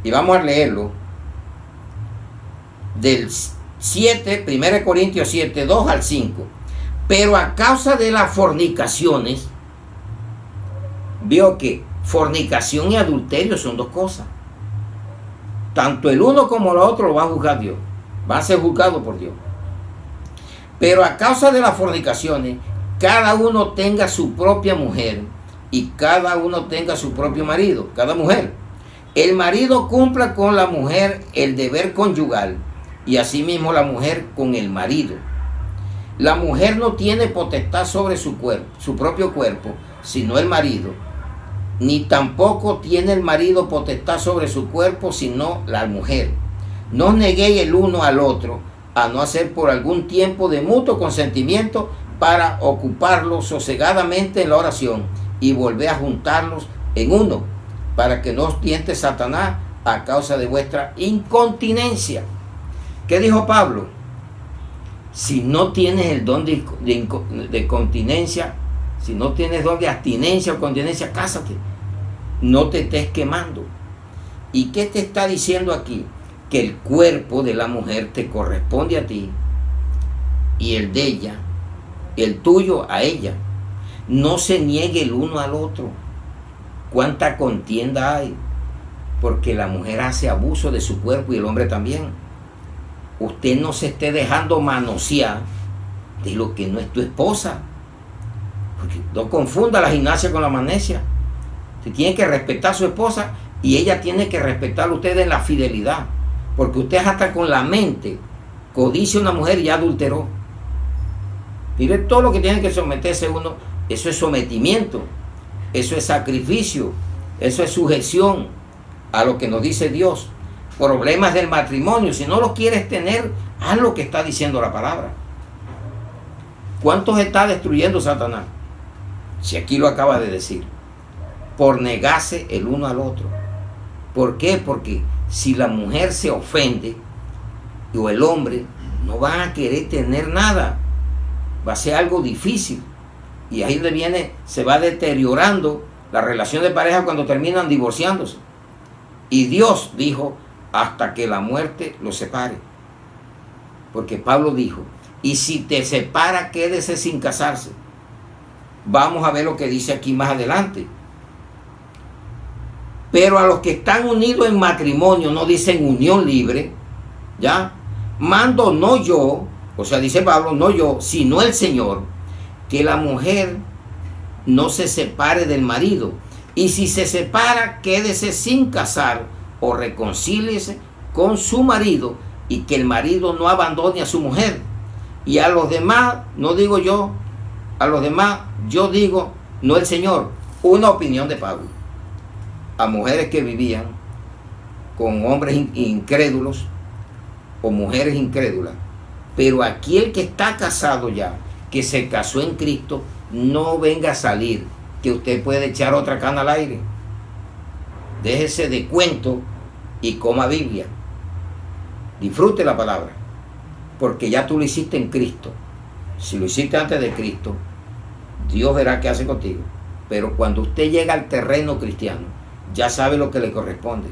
Y vamos a leerlo del 7, 1 Corintios 7, 2 al 5. Pero a causa de las fornicaciones, vio que fornicación y adulterio son dos cosas. Tanto el uno como el otro lo va a juzgar Dios. Va a ser juzgado por Dios. Pero a causa de las fornicaciones, cada uno tenga su propia mujer y cada uno tenga su propio marido, cada mujer. El marido cumpla con la mujer el deber conyugal y asimismo la mujer con el marido. La mujer no tiene potestad sobre su cuerpo, su propio cuerpo, sino el marido, ni tampoco tiene el marido potestad sobre su cuerpo, sino la mujer. No os neguéis el uno al otro, a no hacer por algún tiempo de mutuo consentimiento para ocuparlos sosegadamente en la oración y volver a juntarlos en uno, para que no os tiente Satanás a causa de vuestra incontinencia. ¿Qué dijo Pablo? Si no tienes el don de continencia, si no tienes don de abstinencia o continencia, cásate. No te estés quemando. ¿Y qué te está diciendo aquí? Que el cuerpo de la mujer te corresponde a ti y el de ella, el tuyo a ella. No se niegue el uno al otro. ¿Cuánta contienda hay? Porque la mujer hace abuso de su cuerpo y el hombre también. Usted no se esté dejando manosear de lo que no es tu esposa. Porque no confunda la gimnasia con la magnesia. Usted tiene que respetar a su esposa y ella tiene que respetar a usted en la fidelidad. Porque usted hasta con la mente codicia a una mujer y ya adulteró. Mire todo lo que tiene que someterse uno. Eso es sometimiento. Eso es sacrificio. Eso es sujeción a lo que nos dice Dios. Problemas del matrimonio. Si no lo quieres tener, haz lo que está diciendo la palabra. ¿Cuántos está destruyendo Satanás? Si aquí lo acaba de decir. Por negarse el uno al otro. ¿Por qué? Porque si la mujer se ofende o el hombre, no van a querer tener nada. Va a ser algo difícil. Y ahí se va deteriorando la relación de pareja cuando terminan divorciándose. Y Dios dijo, hasta que la muerte los separe. Porque Pablo dijo, y si te separa, quédese sin casarse. Vamos a ver lo que dice aquí más adelante. Pero a los que están unidos en matrimonio, no dicen unión libre, ¿ya? Mando no yo, o sea, dice Pablo, no yo, sino el Señor, que la mujer no se separe del marido. Y si se separa, quédese sin casar o reconcíliese con su marido, y que el marido no abandone a su mujer. Y a los demás, no digo yo, a los demás yo digo, no el Señor. Una opinión de Pablo. A mujeres que vivían con hombres incrédulos o mujeres incrédulas. Pero aquí el que está casado ya, que se casó en Cristo, no venga a salir, que usted puede echar otra cana al aire. Déjese de cuento y coma Biblia. Disfrute la palabra, porque ya tú lo hiciste en Cristo. Si lo hiciste antes de Cristo, Dios verá qué hace contigo. Pero cuando usted llega al terreno cristiano, ya sabe lo que le corresponde.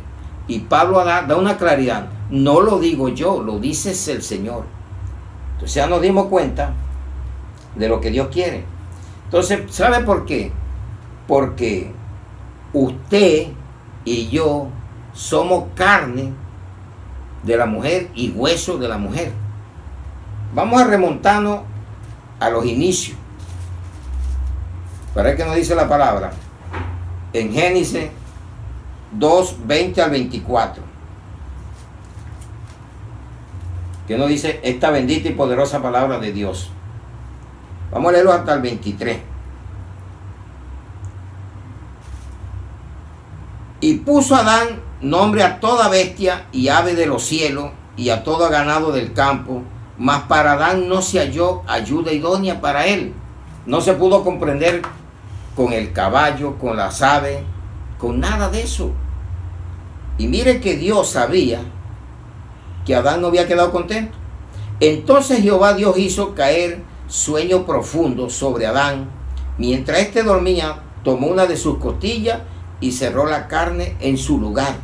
Y Pablo da una claridad. No lo digo yo, lo dice el Señor. Entonces ya nos dimos cuenta de lo que Dios quiere. Entonces, ¿sabe por qué? Porque usted y yo somos carne de la mujer y hueso de la mujer. Vamos a remontarnos a los inicios. Para ver qué nos dice la palabra. En Génesis 2, 20 al 24. ¿Qué nos dice esta bendita y poderosa palabra de Dios? Vamos a leerlo hasta el 23. Y puso Adán nombre a toda bestia y ave de los cielos y a todo ganado del campo, mas para Adán no se halló ayuda idónea para él. No se pudo comprender con el caballo, con las aves, con nada de eso. Y mire que Dios sabía que Adán no había quedado contento. Entonces Jehová Dios hizo caer sueño profundo sobre Adán, Mientras éste dormía, tomó una de sus costillas y cerró la carne en su lugar.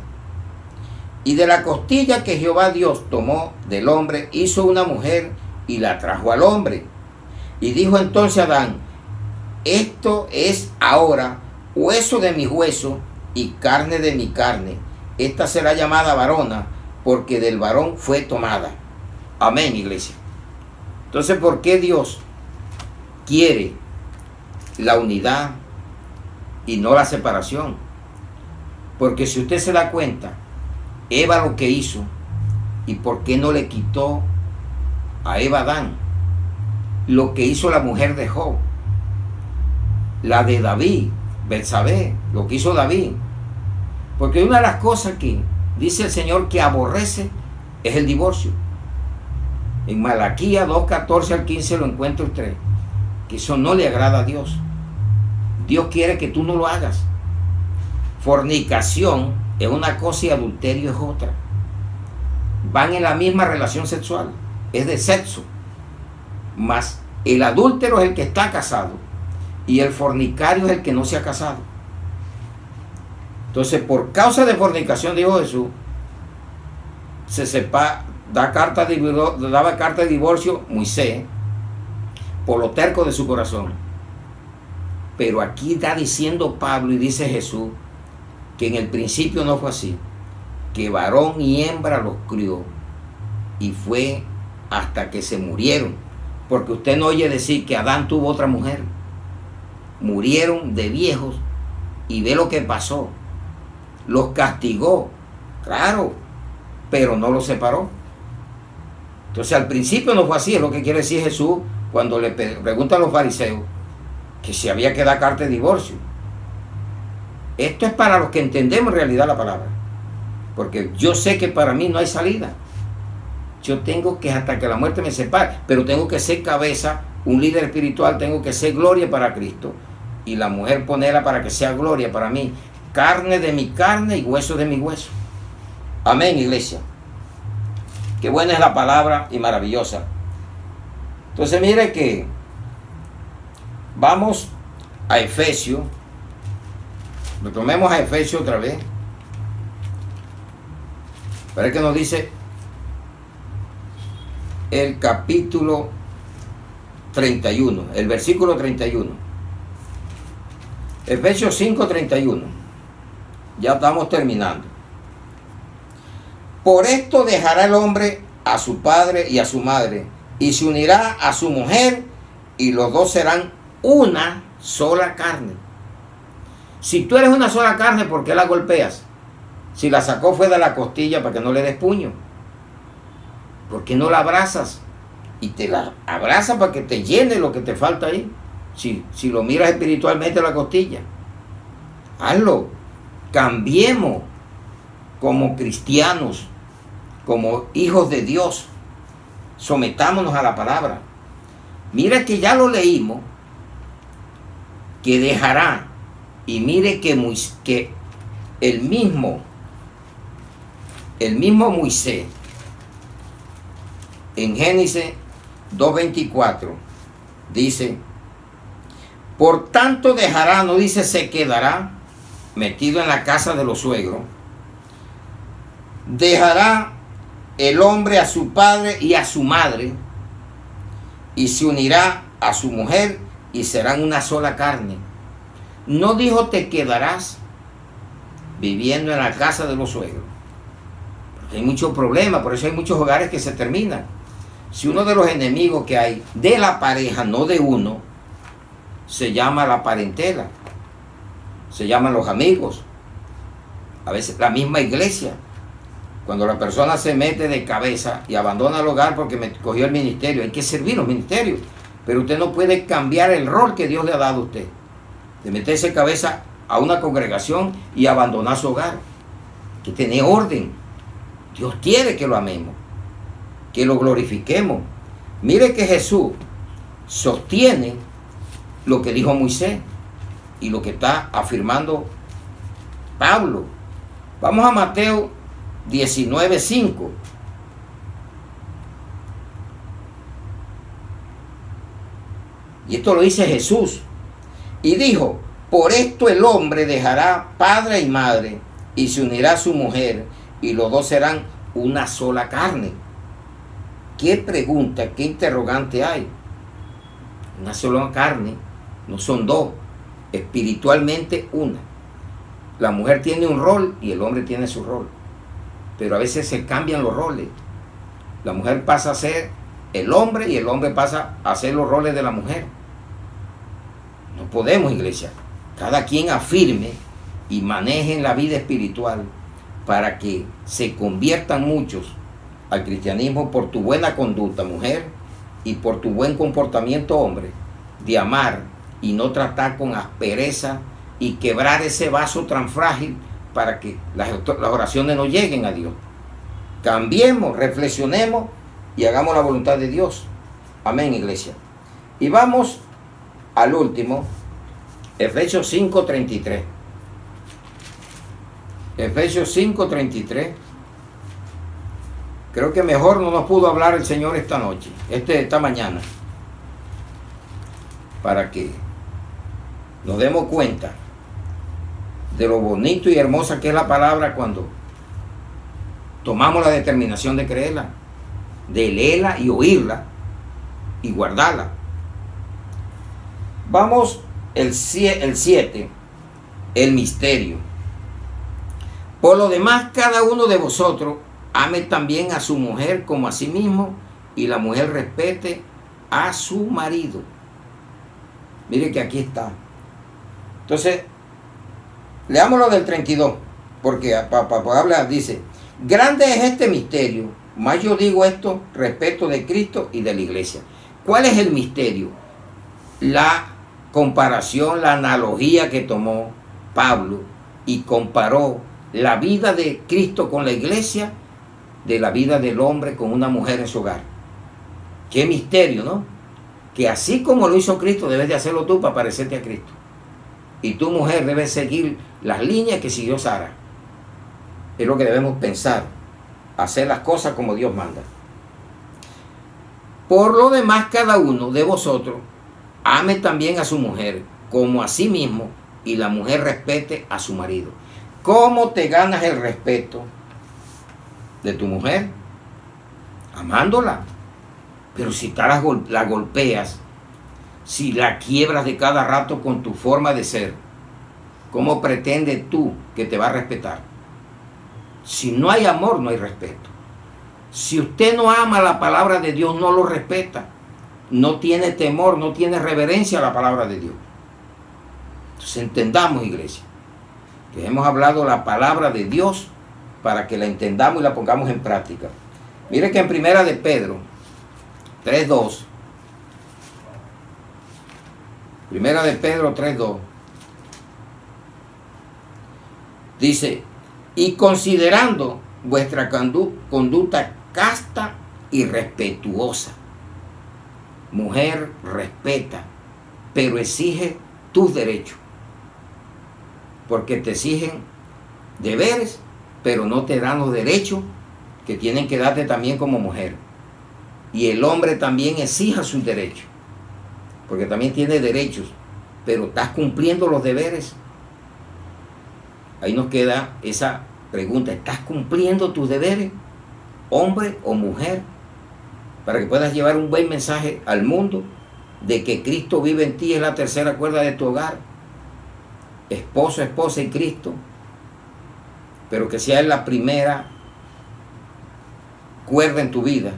Y de la costilla que Jehová Dios tomó del hombre, hizo una mujer y la trajo al hombre. Y dijo entonces Adán: esto es ahora hueso de mi hueso y carne de mi carne. Esta será llamada varona, porque del varón fue tomada. Amén, iglesia. Entonces, ¿por qué Dios quiere la unidad y no la separación? Porque si usted se da cuenta, Eva lo que hizo, y por qué no le quitó a Eva Adán, lo que hizo la mujer de Job, la de David, Betsabé, lo que hizo David. Porque una de las cosas que dice el Señor que aborrece es el divorcio. En Malaquías 2:14 al 15 lo encuentra usted, que eso no le agrada a Dios. Dios quiere que tú no lo hagas. Fornicación es una cosa y adulterio es otra. Van en la misma relación sexual, es de sexo. Mas el adúltero es el que está casado y el fornicario es el que no se ha casado. Entonces, por causa de fornicación, dijo Jesús, daba carta de divorcio Moisés por lo terco de su corazón. Pero aquí está diciendo Pablo y dice Jesús que en el principio no fue así, que varón y hembra los crió, y fue hasta que se murieron. Porque usted no oye decir que Adán tuvo otra mujer. Murieron de viejos y ve lo que pasó. Los castigó, claro, pero no los separó. Entonces al principio no fue así, es lo que quiere decir Jesús cuando le preguntan a los fariseos que si había que dar carta de divorcio. Esto es para los que entendemos en realidad la palabra. Porque yo sé que para mí no hay salida. Yo tengo que hasta que la muerte me separe, pero tengo que ser cabeza, un líder espiritual, tengo que ser gloria para Cristo. Y la mujer ponerla para que sea gloria para mí. Carne de mi carne y hueso de mi hueso. Amén, iglesia. Qué buena es la palabra y maravillosa. Entonces mire que vamos a Efesios. Retomemos a Efesios otra vez. Para que nos dice el capítulo 31, el versículo 31. Efesios 5:31. Ya estamos terminando. Por esto dejará el hombre a su padre y a su madre, y se unirá a su mujer, y los dos serán una sola carne. Si tú eres una sola carne, ¿por qué la golpeas? Si la sacó fue de la costilla para que no le des puño. ¿Por qué no la abrazas? Y te la abrazas para que te llene lo que te falta ahí. Si lo miras espiritualmente a la costilla. Hazlo. Cambiemos como cristianos, como hijos de Dios. Sometámonos a la palabra. Mira que ya lo leímos, que dejará. Y mire que el mismo Moisés, en Génesis 2:24, dice: por tanto dejará, no dice se quedará metido en la casa de los suegros, dejará el hombre a su padre y a su madre, y se unirá a su mujer, y serán una sola carne. No dijo te quedarás viviendo en la casa de los suegros, porque hay muchos problemas, por eso hay muchos hogares que se terminan. Si uno de los enemigos que hay de la pareja, no de uno, se llama la parentela, se llaman los amigos, a veces la misma iglesia. Cuando la persona se mete de cabeza y abandona el hogar porque me cogió el ministerio, hay que servir los ministerios, pero usted no puede cambiar el rol que Dios le ha dado a usted, de meterse de cabeza a una congregación y abandonar su hogar. Hay que tener orden. Dios quiere que lo amemos, que lo glorifiquemos. Mire que Jesús sostiene lo que dijo Moisés y lo que está afirmando Pablo. Vamos a Mateo 19:5. Y esto lo dice Jesús. Y dijo, por esto el hombre dejará padre y madre y se unirá a su mujer y los dos serán una sola carne. ¿Qué pregunta, qué interrogante hay? Una sola carne, no son dos, espiritualmente una. La mujer tiene un rol y el hombre tiene su rol, pero a veces se cambian los roles. La mujer pasa a ser el hombre y el hombre pasa a ser los roles de la mujer. No podemos, iglesia. Cada quien afirme y maneje la vida espiritual para que se conviertan muchos al cristianismo por tu buena conducta, mujer, y por tu buen comportamiento, hombre, de amar y no tratar con aspereza y quebrar ese vaso tan frágil para que las oraciones no lleguen a Dios. Cambiemos, reflexionemos y hagamos la voluntad de Dios. Amén, iglesia. Y vamos al último, Efesios 5:33. Efesios 5:33. Creo que mejor no nos pudo hablar el Señor esta noche, esta mañana, para que nos demos cuenta de lo bonito y hermosa que es la palabra cuando tomamos la determinación de creerla, de leerla y oírla y guardarla. Vamos el 7, el misterio. Por lo demás, cada uno de vosotros ame también a su mujer como a sí mismo, y la mujer respete a su marido. Mire que aquí está. Entonces, leámoslo del 32, porque habla, dice, grande es este misterio, mas yo digo esto respecto de Cristo y de la iglesia. ¿Cuál es el misterio? La comparación, la analogía que tomó Pablo y comparó la vida de Cristo con la iglesia, de la vida del hombre con una mujer en su hogar. Qué misterio, ¿no? Que así como lo hizo Cristo, debes de hacerlo tú para parecerte a Cristo. Y tu mujer debe seguir las líneas que siguió Sara. Es lo que debemos pensar, hacer las cosas como Dios manda. Por lo demás, cada uno de vosotros ame también a su mujer como a sí mismo, y la mujer respete a su marido. ¿Cómo te ganas el respeto de tu mujer? Amándola. Pero si la golpeas, si la quiebras de cada rato con tu forma de ser, ¿cómo pretendes tú que te va a respetar? Si no hay amor, no hay respeto. Si usted no ama la palabra de Dios, no lo respeta. No tiene temor, no tiene reverencia a la palabra de Dios. Entonces entendamos, iglesia, que hemos hablado la palabra de Dios para que la entendamos y la pongamos en práctica. Mire que en Primera de Pedro 3:2, Primera de Pedro 3:2, dice, y considerando vuestra conducta casta y respetuosa. Mujer, respeta, pero exige tus derechos, porque te exigen deberes, pero no te dan los derechos que tienen que darte también como mujer. Y el hombre también exija sus derechos, porque también tiene derechos, pero ¿estás cumpliendo los deberes? Ahí nos queda esa pregunta, ¿estás cumpliendo tus deberes, hombre o mujer? Para que puedas llevar un buen mensaje al mundo de que Cristo vive en ti, es la tercera cuerda de tu hogar. Esposo, esposa y Cristo, pero que sea la primera cuerda en tu vida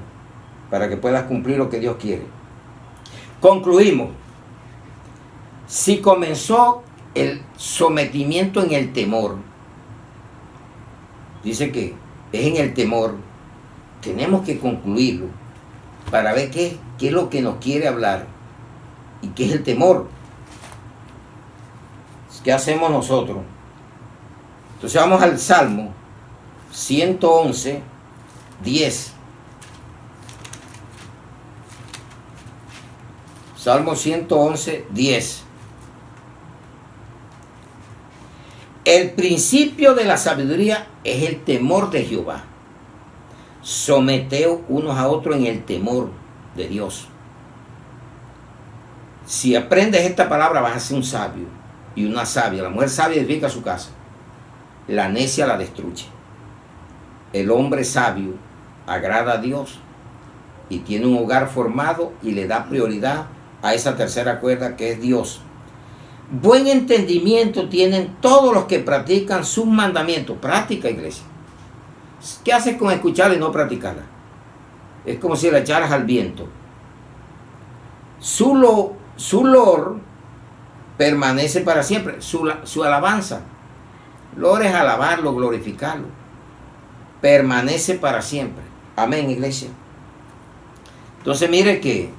para que puedas cumplir lo que Dios quiere. Concluimos. Si comenzó el sometimiento en el temor, dice que es en el temor, tenemos que concluirlo para ver qué es lo que nos quiere hablar y qué es el temor. ¿Qué hacemos nosotros? Entonces vamos al Salmo 111, 10. Salmo 111, 10. El principio de la sabiduría es el temor de Jehová. Someteos unos a otros en el temor de Dios. Si aprendes esta palabra vas a ser un sabio y una sabia. La mujer sabia edifica su casa, la necia la destruye. El hombre sabio agrada a Dios y tiene un hogar formado y le da prioridad a esa tercera cuerda que es Dios. Buen entendimiento tienen todos los que practican sus mandamientos. Práctica, iglesia. ¿Qué haces con escucharla y no practicarla? Es como si la echaras al viento. Su lor permanece para siempre. Su alabanza. Lor es alabarlo, glorificarlo. Permanece para siempre. Amén, iglesia. Entonces mire que,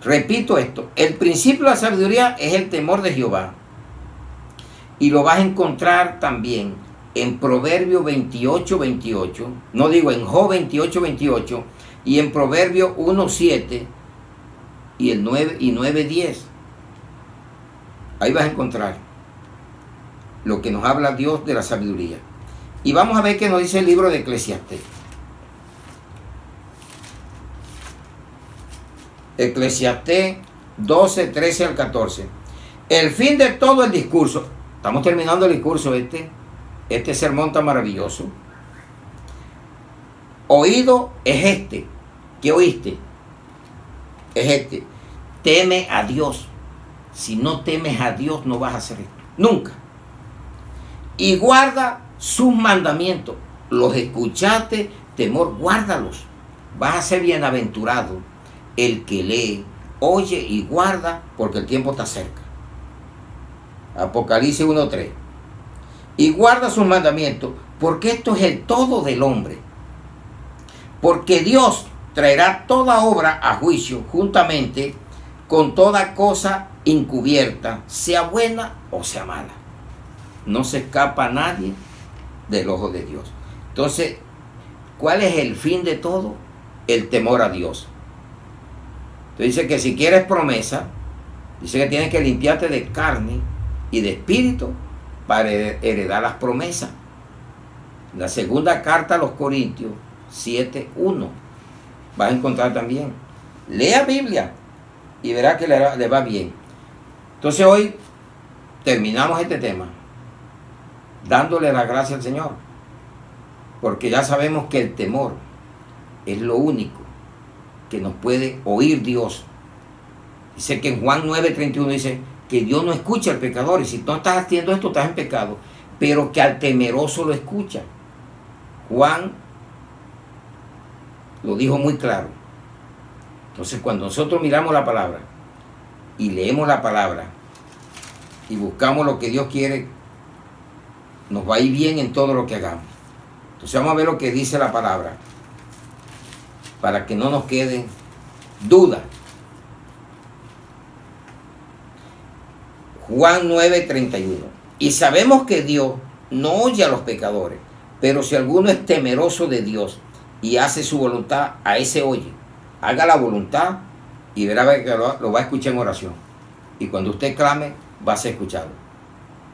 repito esto, el principio de la sabiduría es el temor de Jehová. Y lo vas a encontrar también en Proverbio 28, 28. No digo, en Job 28, 28. Y en Proverbio 1, 7. Y el 9 y 9, 10. Ahí vas a encontrar lo que nos habla Dios de la sabiduría. Y vamos a ver qué nos dice el libro de Eclesiastés. Eclesiastés 12, 13 al 14. El fin de todo el discurso. Estamos terminando el discurso este sermón tan maravilloso. Oído es este. ¿Qué oíste? Es este. Teme a Dios. Si no temes a Dios no vas a hacer esto. Nunca. Y guarda sus mandamientos. Los escuchaste, temor, guárdalos. Vas a ser bienaventurado el que lee, oye y guarda, porque el tiempo está cerca. Apocalipsis 1:3. Y guarda sus mandamientos, porque esto es el todo del hombre. Porque Dios traerá toda obra a juicio juntamente con toda cosa encubierta, sea buena o sea mala. No se escapa nadie del ojo de Dios. Entonces, ¿cuál es el fin de todo? El temor a Dios. Entonces dice que si quieres promesa, dice que tienes que limpiarte de carne y de espíritu para heredar las promesas. La segunda carta a los Corintios 7:1 vas a encontrar también. Lea Biblia y verá que le va bien. Entonces hoy terminamos este tema dándole la gracia al Señor, porque ya sabemos que el temor es lo único que nos puede oír Dios. Dice que en Juan 9:31 dice que Dios no escucha al pecador, y si no estás haciendo esto estás en pecado, pero que al temeroso lo escucha. Juan lo dijo muy claro. Entonces cuando nosotros miramos la palabra y leemos la palabra y buscamos lo que Dios quiere, nos va a ir bien en todo lo que hagamos. Entonces vamos a ver lo que dice la palabra para que no nos quede duda. Juan 9:31. Y sabemos que Dios no oye a los pecadores, pero si alguno es temeroso de Dios y hace su voluntad, a ese oye. Haga la voluntad y verá que lo va a escuchar en oración. Y cuando usted clame, va a ser escuchado.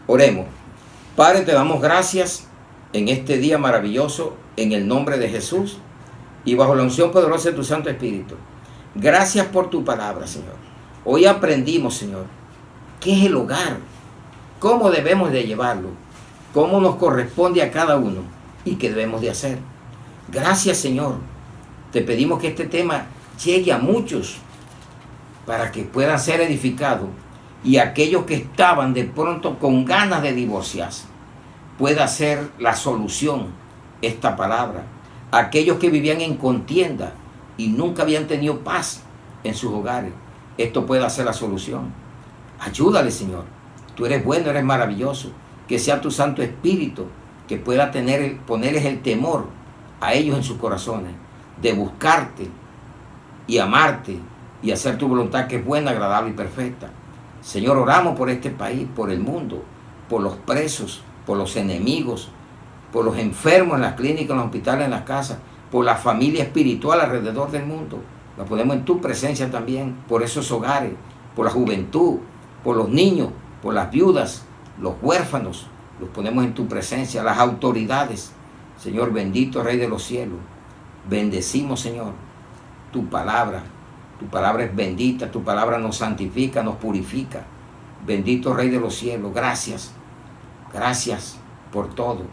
Oremos. Padre, te damos gracias en este día maravilloso, en el nombre de Jesús y bajo la unción poderosa de tu Santo Espíritu. Gracias por tu palabra, Señor. Hoy aprendimos, Señor, qué es el hogar, cómo debemos de llevarlo, cómo nos corresponde a cada uno y qué debemos de hacer. Gracias, Señor. Te pedimos que este tema llegue a muchos para que puedan ser edificados y aquellos que estaban de pronto con ganas de divorciarse pueda ser la solución esta palabra. Aquellos que vivían en contienda y nunca habían tenido paz en sus hogares, esto pueda ser la solución. Ayúdale, Señor. Tú eres bueno, eres maravilloso. Que sea tu Santo Espíritu que pueda ponerles el temor a ellos en sus corazones de buscarte y amarte y hacer tu voluntad, que es buena, agradable y perfecta. Señor, oramos por este país, por el mundo, por los presos, por los enemigos, por los enfermos en las clínicas, en los hospitales, en las casas, por la familia espiritual alrededor del mundo. La ponemos en tu presencia también, por esos hogares, por la juventud, por los niños, por las viudas, los huérfanos, los ponemos en tu presencia, las autoridades. Señor bendito, Rey de los cielos, bendecimos, Señor, tu palabra Tu palabra es bendita, tu palabra nos santifica, nos purifica. Bendito Rey de los cielos, gracias. Gracias por todo.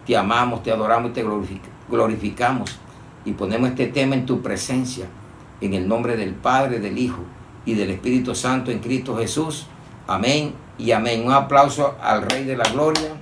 Te amamos, te adoramos y te glorificamos. Y ponemos este tema en tu presencia, en el nombre del Padre, del Hijo y del Espíritu Santo en Cristo Jesús. Amén y amén. Un aplauso al Rey de la Gloria.